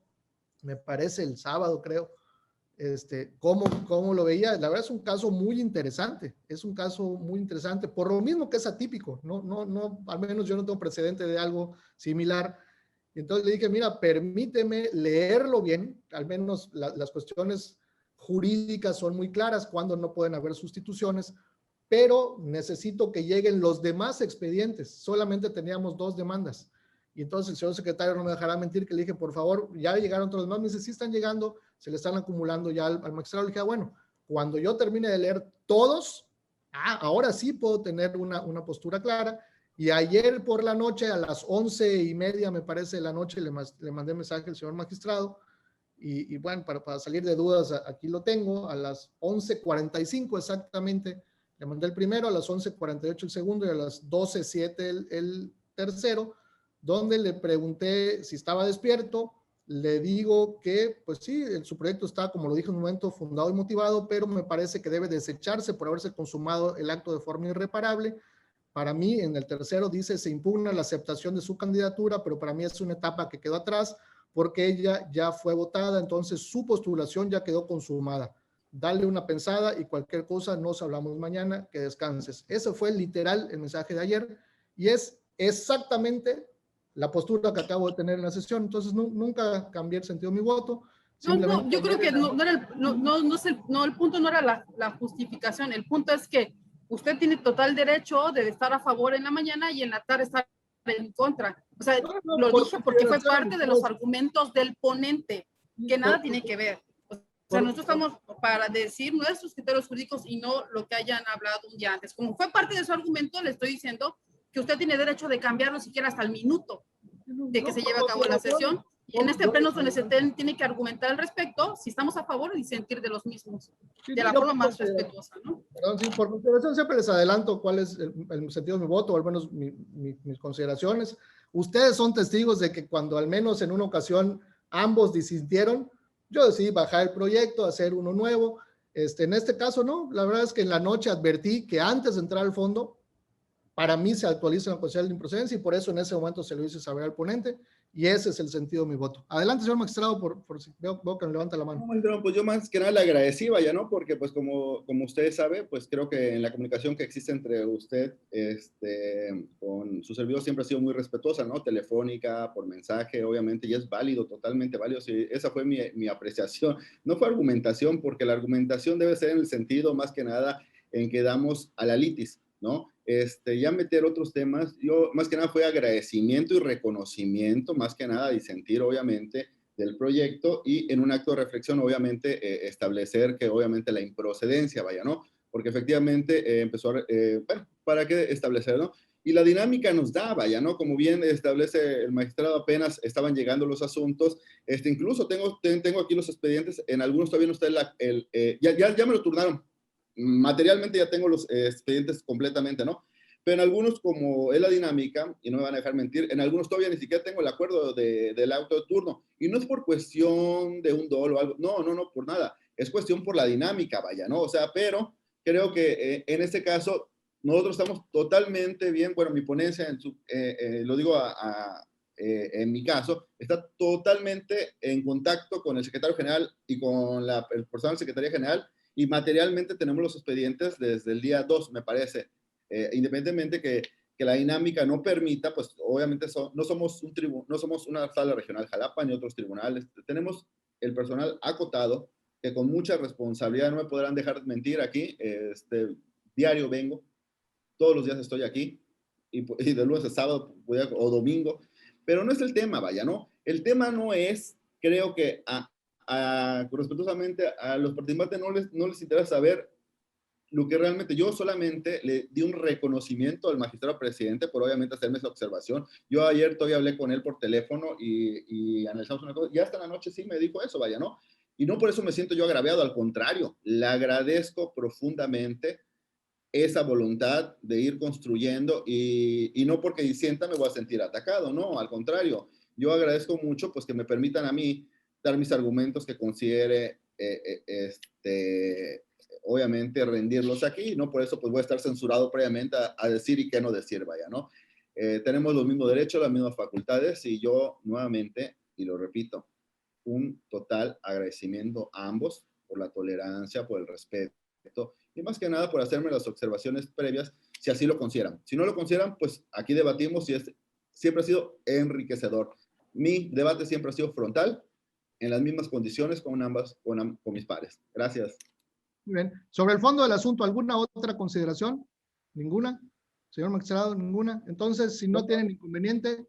me parece el sábado creo, cómo lo veía, la verdad es un caso muy interesante, por lo mismo que es atípico, no, al menos yo no tengo precedente de algo similar. Entonces le dije, mira, permíteme leerlo bien, al menos las cuestiones jurídicas son muy claras, cuando no pueden haber sustituciones, pero necesito que lleguen los demás expedientes, solamente teníamos 2 demandas. Y entonces el señor secretario no me dejará mentir que le dije, por favor, ya llegaron todos los demás. Me dice, sí están llegando, se le están acumulando ya al magistrado. Le dije, bueno, cuando yo termine de leer todos, ahora sí puedo tener una postura clara. Y ayer por la noche, a las 11:30, me parece, de la noche, le mandé mensaje al señor magistrado. Y bueno, para salir de dudas, aquí lo tengo. A las 11:45 exactamente, le mandé el primero, a las 11:48 el segundo y a las 12:07 el tercero, donde le pregunté si estaba despierto. Le digo que, pues sí, su proyecto está, como lo dije en un momento, fundado y motivado, pero me parece que debe desecharse por haberse consumado el acto de forma irreparable. Para mí, en el tercero dice, se impugna la aceptación de su candidatura, pero para mí es una etapa que quedó atrás porque ella ya fue votada, entonces su postulación ya quedó consumada. Dale una pensada y cualquier cosa, nos hablamos mañana, que descanses. Ese fue literal el mensaje de ayer y es exactamente la postura que acabo de tener en la sesión. Entonces nunca cambié el sentido de mi voto. No, yo creo que el punto no era la justificación, el punto es que usted tiene total derecho de estar a favor en la mañana y en la tarde estar en contra. O sea, lo dije porque fue parte de los argumentos del ponente, que nada tiene que ver. O sea, nosotros estamos para decir nuestros criterios jurídicos y no lo que hayan hablado un día antes. Como fue parte de su argumento, le estoy diciendo que usted tiene derecho de cambiarlo siquiera hasta el minuto de que se lleve a cabo la sesión. Y en este pleno donde se tiene que argumentar al respecto, si estamos a favor y sentir de los mismos, de la forma más respetuosa, ¿no? Perdón, sí, por consideración siempre les adelanto cuál es el sentido de mi voto, o al menos mis consideraciones. Ustedes son testigos de que cuando al menos en una ocasión ambos disintieron, yo decidí bajar el proyecto, hacer uno nuevo. En este caso no, la verdad es que en la noche advertí que antes de entrar al fondo, para mí se actualiza la cuestión de improcedencia y por eso en ese momento se lo hice saber al ponente y ese es el sentido de mi voto. Adelante, señor magistrado, por si veo que me levanta la mano. No, pues yo más que nada le agradecí, vaya, ¿no? Porque pues como usted sabe, pues creo que en la comunicación que existe entre usted con su servidor siempre ha sido muy respetuosa, ¿no? Telefónica, por mensaje, obviamente, y es válido, totalmente válido. Sí, esa fue mi apreciación. No fue argumentación, porque la argumentación debe ser en el sentido más que nada en que damos a la litis, ¿no? Ya meter otros temas, yo más que nada fue agradecimiento y reconocimiento, más que nada disentir obviamente del proyecto y en un acto de reflexión obviamente establecer que obviamente la improcedencia, vaya, ¿no? Porque efectivamente empezó a, bueno, ¿para qué establecer, no? Y la dinámica nos da, vaya, ¿no? Como bien establece el magistrado, apenas estaban llegando los asuntos, incluso tengo aquí los expedientes, en algunos todavía no está ya me lo turnaron. Materialmente ya tengo los expedientes completamente, ¿no? pero en algunos, como es la dinámica, y no me van a dejar mentir, en algunos todavía ni siquiera tengo el acuerdo del auto de turno, y no es por cuestión de un dolo o algo, no, por nada, es cuestión por la dinámica, vaya, ¿no? O sea, pero creo que en este caso, nosotros estamos totalmente bien, bueno, mi ponencia, lo digo en mi caso, está totalmente en contacto con el secretario general y con el personal secretaría general, y materialmente tenemos los expedientes desde el día 2, me parece. Independientemente que la dinámica no permita, pues obviamente no somos una sala regional Jalapa ni otros tribunales. Tenemos el personal acotado, que con mucha responsabilidad, no me podrán dejar mentir aquí, diario vengo, todos los días estoy aquí, y de lunes a sábado o domingo, pero no es el tema, vaya, ¿no? El tema no es, creo que respetuosamente a los participantes no les interesa saber lo que realmente, yo solamente le di un reconocimiento al magistrado presidente por obviamente hacerme esa observación. Yo ayer todavía hablé con él por teléfono y analizamos una cosa, y hasta la noche sí me dijo eso, vaya, ¿no? Y no por eso me siento yo agraviado, al contrario, le agradezco profundamente esa voluntad de ir construyendo y no porque sienta me voy a sentir atacado, no, al contrario, yo agradezco mucho pues que me permitan a mí dar mis argumentos que considere obviamente rendirlos aquí, ¿no? Por eso pues voy a estar censurado previamente a decir y qué no decir, vaya, ¿no? Tenemos los mismos derechos, las mismas facultades y yo nuevamente, y lo repito, un total agradecimiento a ambos por la tolerancia, por el respeto y más que nada por hacerme las observaciones previas, si así lo consideran. Si no lo consideran, pues aquí debatimos y siempre ha sido enriquecedor. Mi debate siempre ha sido frontal, en las mismas condiciones con mis pares. Gracias. Muy bien. Sobre el fondo del asunto, ¿alguna otra consideración? ¿Ninguna? Señor magistrado, ninguna. Entonces, si no tienen inconveniente,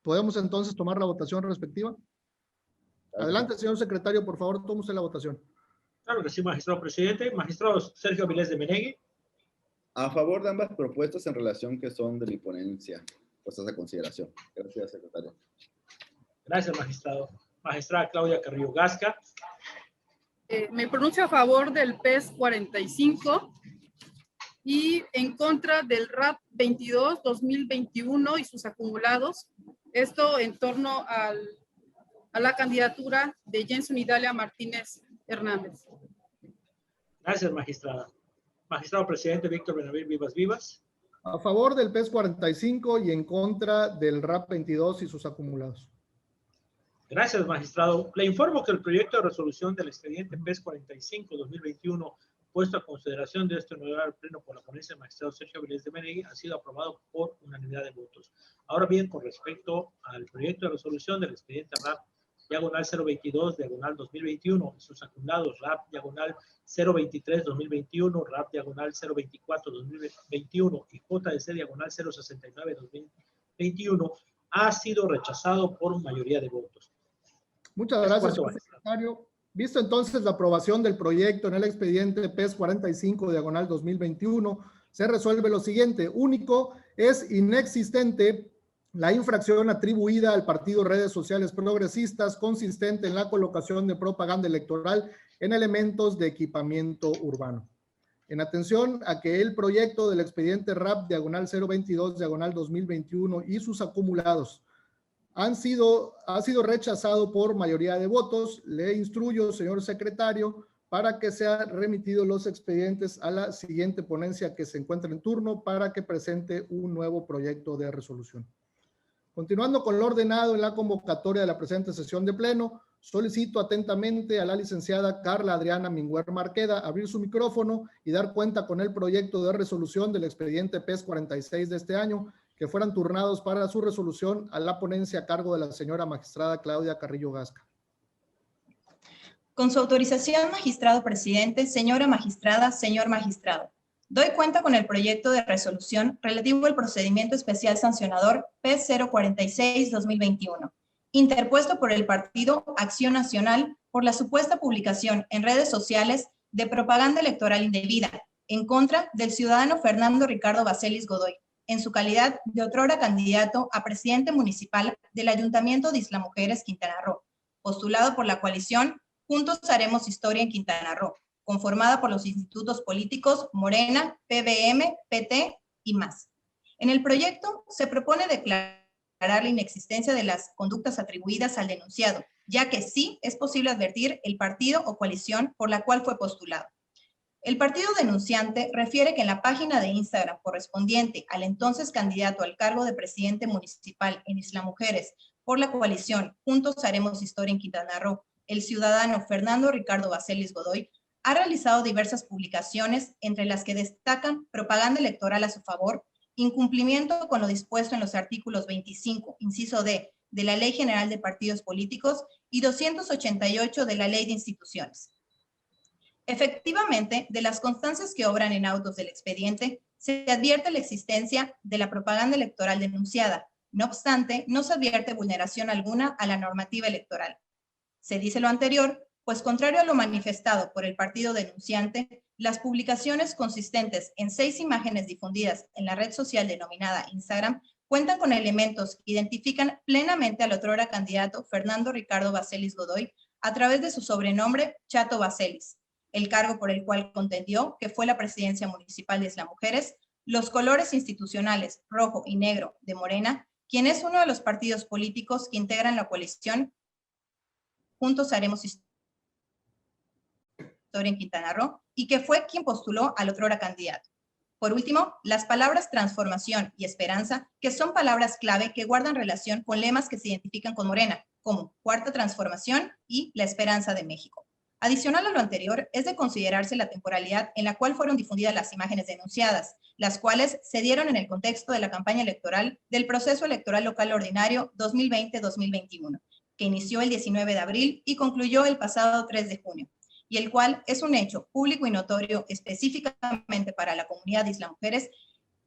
podemos entonces tomar la votación respectiva. Adelante, señor secretario, por favor, tome usted la votación. Claro que sí, magistrado presidente. Magistrado Sergio Avilés de Menegui. A favor de ambas propuestas en relación que son de mi ponencia, puestas a consideración. Gracias, secretario. Gracias, magistrado. Magistrada Claudia Carrillo Gasca. Me pronuncio a favor del PES 45 y en contra del RAP 22-2021 y sus acumulados. Esto en torno a la candidatura de Jenson Idalia Martínez Hernández. Gracias, magistrada. Magistrado presidente Víctor Benavides Vivas Vivas. A favor del PES 45 y en contra del RAP 22 y sus acumulados. Gracias, magistrado. Le informo que el proyecto de resolución del expediente PES 45-2021, puesto a consideración de este honorable pleno por la ponencia del magistrado Sergio Avilés de Menegui, ha sido aprobado por unanimidad de votos. Ahora bien, con respecto al proyecto de resolución del expediente RAP diagonal 022, diagonal 2021, y sus acumulados RAP diagonal 023, 2021, RAP diagonal 024, 2021 y JDC diagonal 069, 2021, ha sido rechazado por mayoría de votos. Muchas gracias, señor secretario. Visto entonces la aprobación del proyecto en el expediente PES 45, diagonal 2021, se resuelve lo siguiente. Único, es inexistente la infracción atribuida al partido Redes Sociales Progresistas consistente en la colocación de propaganda electoral en elementos de equipamiento urbano. En atención a que el proyecto del expediente RAP diagonal 022 diagonal 2021 y sus acumulados ha sido rechazado por mayoría de votos, le instruyo, señor secretario, para que sean remitidos los expedientes a la siguiente ponencia que se encuentra en turno para que presente un nuevo proyecto de resolución. Continuando con lo ordenado en la convocatoria de la presente sesión de pleno, solicito atentamente a la licenciada Carla Adriana Minguer Marqueda abrir su micrófono y dar cuenta con el proyecto de resolución del expediente PES 46 de este año, que fueran turnados para su resolución a la ponencia a cargo de la señora magistrada Claudia Carrillo Gasca. Con su autorización, magistrado presidente, señora magistrada, señor magistrado, doy cuenta con el proyecto de resolución relativo al procedimiento especial sancionador PES 046-2021, interpuesto por el Partido Acción Nacional por la supuesta publicación en redes sociales de propaganda electoral indebida en contra del ciudadano Fernando Ricardo Baselis Godoy, en su calidad de otrora candidato a presidente municipal del Ayuntamiento de Isla Mujeres, Quintana Roo, postulado por la coalición Juntos Haremos Historia en Quintana Roo, conformada por los institutos políticos Morena, PBM, PT y más. En el proyecto se propone declarar la inexistencia de las conductas atribuidas al denunciado, ya que sí es posible advertir el partido o coalición por la cual fue postulado. El partido denunciante refiere que en la página de Instagram correspondiente al entonces candidato al cargo de presidente municipal en Isla Mujeres por la coalición Juntos Haremos Historia en Quintana Roo, el ciudadano Fernando Ricardo Baselis Godoy ha realizado diversas publicaciones, entre las que destacan propaganda electoral a su favor, incumplimiento con lo dispuesto en los artículos 25, inciso D, de la Ley General de Partidos Políticos y 288 de la Ley de Instituciones. Efectivamente, de las constancias que obran en autos del expediente, se advierte la existencia de la propaganda electoral denunciada. No obstante, no se advierte vulneración alguna a la normativa electoral. Se dice lo anterior, pues contrario a lo manifestado por el partido denunciante, las publicaciones consistentes en 6 imágenes difundidas en la red social denominada Instagram cuentan con elementos que identifican plenamente al otrora candidato Fernando Ricardo Baselis Godoy a través de su sobrenombre Chato Baselis, el cargo por el cual contendió, que fue la presidencia municipal de Isla Mujeres, los colores institucionales rojo y negro de Morena, quien es uno de los partidos políticos que integran la coalición Juntos Haremos Historia en Quintana Roo, y que fue quien postuló al otrora candidato. Por último, las palabras transformación y esperanza, que son palabras clave que guardan relación con lemas que se identifican con Morena, como Cuarta Transformación y la Esperanza de México. Adicional a lo anterior, es de considerarse la temporalidad en la cual fueron difundidas las imágenes denunciadas, las cuales se dieron en el contexto de la campaña electoral del proceso electoral local ordinario 2020-2021, que inició el 19 de abril y concluyó el pasado 3 de junio, y el cual es un hecho público y notorio específicamente para la comunidad de Isla Mujeres,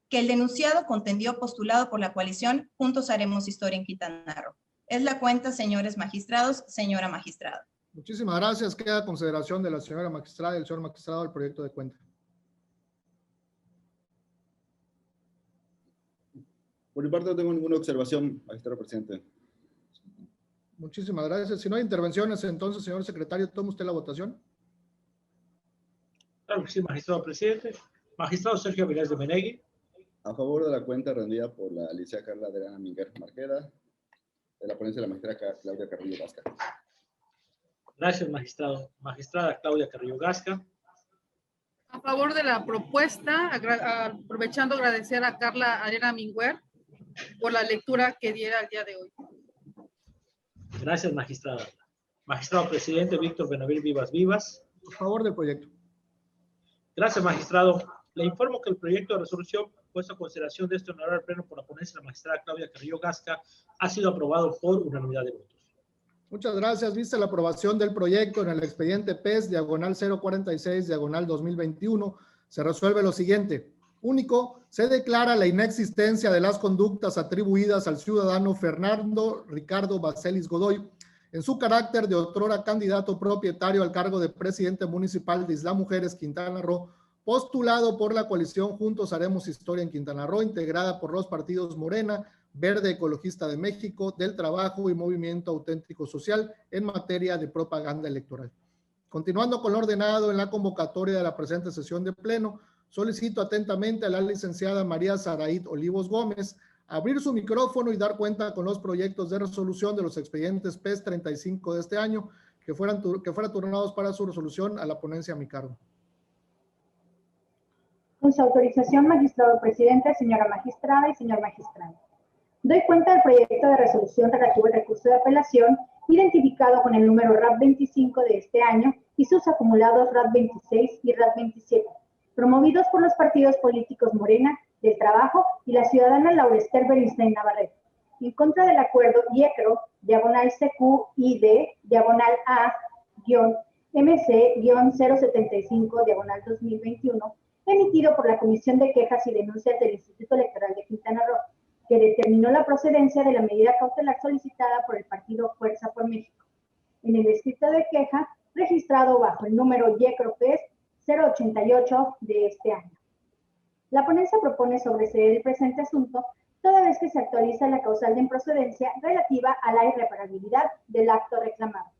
que el denunciado contendió postulado por la coalición Juntos Haremos Historia en Quintana Roo. Es la cuenta, señores magistrados, señora magistrada. Muchísimas gracias. Queda a consideración de la señora magistrada y el señor magistrado el proyecto de cuenta. Por mi parte no tengo ninguna observación, magistrado presidente. Muchísimas gracias. Si no hay intervenciones, entonces, señor secretario, tome usted la votación. Claro que sí, magistrado presidente. Magistrado Sergio Avilés de Menegui. A favor de la cuenta rendida por la licenciada Carla Adriana Minguer Marqueda, de la ponencia de la magistrada Claudia Carrillo Gasca. Gracias, magistrado. Magistrada Claudia Carrillo Gasca. A favor de la propuesta, aprovechando agradecer a Carla Adriana Minguer por la lectura que diera el día de hoy. Gracias, magistrada. Magistrado presidente Víctor Benavides Vivas Vivas. A favor del proyecto. Gracias, magistrado. Le informo que el proyecto de resolución puesto a consideración de este honorable pleno por la ponencia de la magistrada Claudia Carrillo Gasca ha sido aprobado por unanimidad de votos. Muchas gracias. Vista la aprobación del proyecto en el expediente PES, diagonal 046, diagonal 2021, se resuelve lo siguiente. Único, se declara la inexistencia de las conductas atribuidas al ciudadano Fernando Ricardo Baselis Godoy en su carácter de otrora candidato propietario al cargo de presidente municipal de Isla Mujeres, Quintana Roo, postulado por la coalición Juntos Haremos Historia en Quintana Roo, integrada por los partidos Morena, Verde Ecologista de México, del Trabajo y Movimiento Auténtico Social en materia de propaganda electoral. Continuando con lo ordenado en la convocatoria de la presente sesión de pleno, solicito atentamente a la licenciada María Saraid Olivos Gómez abrir su micrófono y dar cuenta con los proyectos de resolución de los expedientes PES 35 de este año que fueran turnados para su resolución a la ponencia a mi cargo. Con su autorización, magistrado presidente, señora magistrada y señor magistrado. Doy cuenta del proyecto de resolución relativo al recurso de apelación identificado con el número RAP 25 de este año y sus acumulados RAP 26 y RAP 27, promovidos por los partidos políticos Morena, del Trabajo y la ciudadana Laura Esther Bernstein Navarrete, en contra del acuerdo IECRO, diagonal CQID, diagonal A-MC-075, diagonal 2021, emitido por la Comisión de Quejas y Denuncias del Instituto Electoral de Quintana Roo, que determinó la procedencia de la medida cautelar solicitada por el partido Fuerza por México. En el escrito de queja, registrado bajo el número IECRO-PES 088 de este año. La ponencia propone sobreseer el presente asunto toda vez que se actualiza la causal de improcedencia relativa a la irreparabilidad del acto reclamado.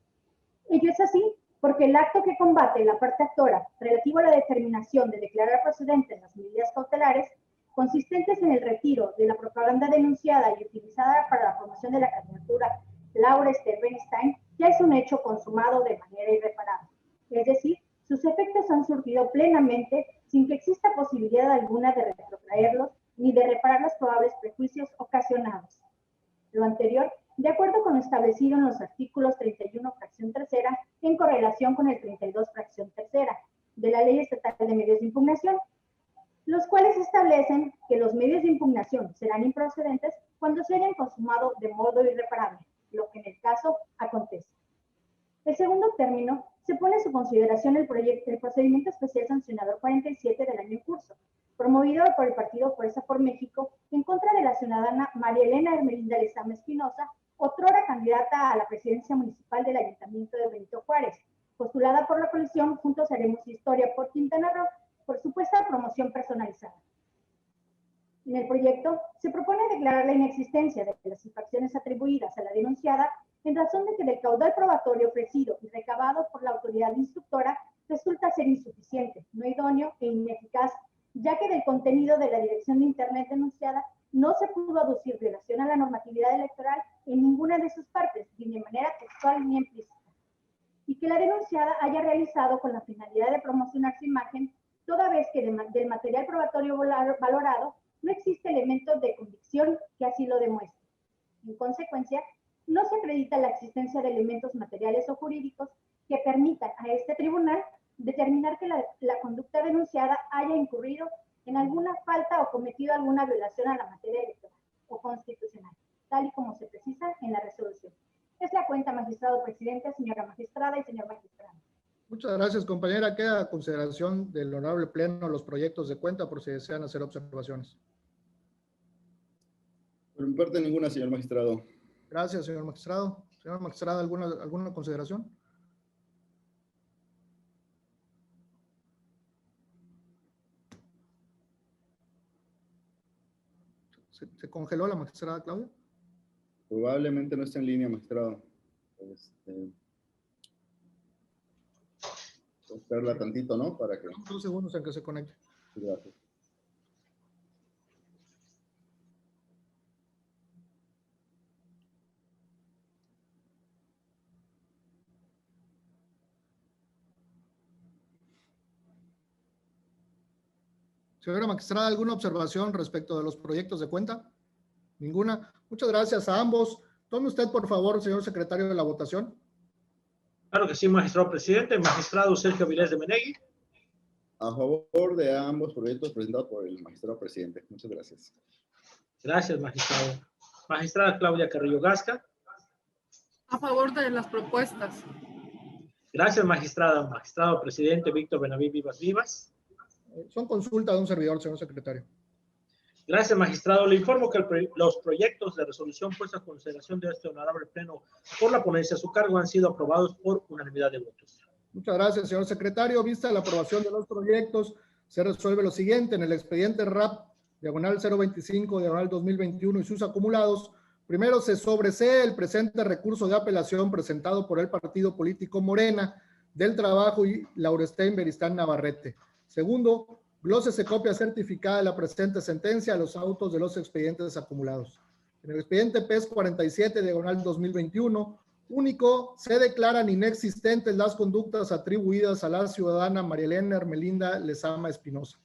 Ello es así porque el acto que combate la parte actora relativo a la determinación de declarar procedentes las medidas cautelares consistentes en el retiro de la propaganda denunciada y utilizada para la promoción de la candidatura Laura Esther Bernstein ya es un hecho consumado de manera irreparable. Es decir, sus efectos han surgido plenamente sin que exista posibilidad alguna de retrotraerlos ni de reparar los probables prejuicios ocasionados. Lo anterior, de acuerdo con lo establecido en los artículos 31, fracción tercera, en correlación con el 32, fracción tercera, de la Ley Estatal de Medios de Impugnación, los cuales establecen que los medios de impugnación serán improcedentes cuando se hayan consumado de modo irreparable, lo que en el caso acontece. El segundo término se pone en su consideración el procedimiento especial sancionador 47 del año en curso, promovido por el Partido Fuerza por México en contra de la ciudadana María Elena Hermelinda Lezama Espinosa, otrora candidata a la presidencia municipal del Ayuntamiento de Benito Juárez, postulada por la coalición Juntos Haremos Historia por Quintana Roo, por supuesta promoción personalizada. En el proyecto se propone declarar la inexistencia de las infracciones atribuidas a la denunciada en razón de que del caudal probatorio ofrecido y recabado por la autoridad instructora resulta ser insuficiente, no idóneo e ineficaz, ya que del contenido de la dirección de Internet denunciada no se pudo aducir violación a la normatividad electoral en ninguna de sus partes, ni de manera textual ni implícita, y que la denunciada haya realizado con la finalidad de promocionar su imagen, toda vez que del material probatorio valorado no existe elementos de convicción que así lo demuestre. En consecuencia, no se acredita la existencia de elementos materiales o jurídicos que permitan a este tribunal determinar que la conducta denunciada haya incurrido en alguna falta o cometido alguna violación a la materia electoral o constitucional, tal y como se precisa en la resolución. Es la cuenta, magistrado presidente, señora magistrada y señor magistrado. Muchas gracias, compañera. Queda a consideración del honorable pleno los proyectos de cuenta por si desean hacer observaciones. Por mi parte, ninguna, señor magistrado. Gracias, señor magistrado. Señor magistrado, ¿alguna consideración? ¿Se congeló la magistrada Claudia? Probablemente no esté en línea, magistrado. Esperarla tantito, ¿no? Para que... 2 segundos en que se conecte. Gracias. Señora magistrada, ¿alguna observación respecto de los proyectos de cuenta? Ninguna. Muchas gracias a ambos. Tome usted, por favor, señor secretario, de la votación. Claro que sí, magistrado presidente. Magistrado Sergio Vilés de Menegui. A favor de ambos proyectos presentados por el magistrado presidente. Muchas gracias. Gracias, magistrado. Magistrada Claudia Carrillo Gasca. A favor de las propuestas. Gracias, magistrada. Magistrado presidente Víctor Benaví Vivas Vivas. Son consulta de un servidor, señor secretario. Gracias, magistrado. Le informo que los proyectos de resolución puestos a consideración de este honorable pleno por la ponencia a su cargo han sido aprobados por unanimidad de votos. Muchas gracias, señor secretario. Vista la aprobación de los proyectos, se resuelve lo siguiente. En el expediente RAP, diagonal 025, diagonal 2021 y sus acumulados, primero se sobresee el presente recurso de apelación presentado por el partido político Morena del Trabajo y Laurestein Beristán Navarrete. Segundo, glósese copia certificada de la presente sentencia a los autos de los expedientes acumulados. En el expediente PES 47, diagonal 2021, único, se declaran inexistentes las conductas atribuidas a la ciudadana María Elena Hermelinda Lezama Espinosa.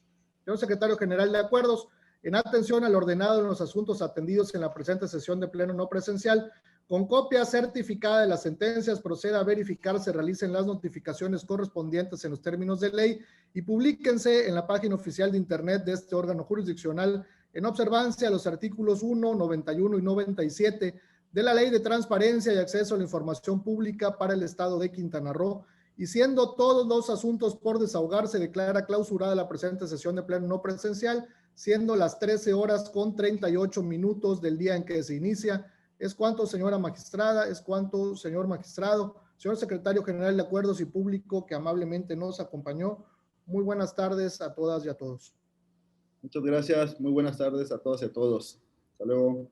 Señor secretario general de acuerdos, en atención al ordenado en los asuntos atendidos en la presente sesión de pleno no presencial, con copia certificada de las sentencias, proceda a verificar se realicen las notificaciones correspondientes en los términos de ley y publíquense en la página oficial de Internet de este órgano jurisdiccional en observancia a los artículos 1, 91 y 97 de la Ley de Transparencia y Acceso a la Información Pública para el Estado de Quintana Roo, y siendo todos los asuntos por desahogar, se declara clausurada la presente sesión de pleno no presencial, siendo las 13:38 del día en que se inicia. Es cuanto, señora magistrada, es cuanto, señor magistrado, señor secretario general de Acuerdos y Público que amablemente nos acompañó. Muy buenas tardes a todas y a todos. Muchas gracias. Muy buenas tardes a todas y a todos. Hasta luego.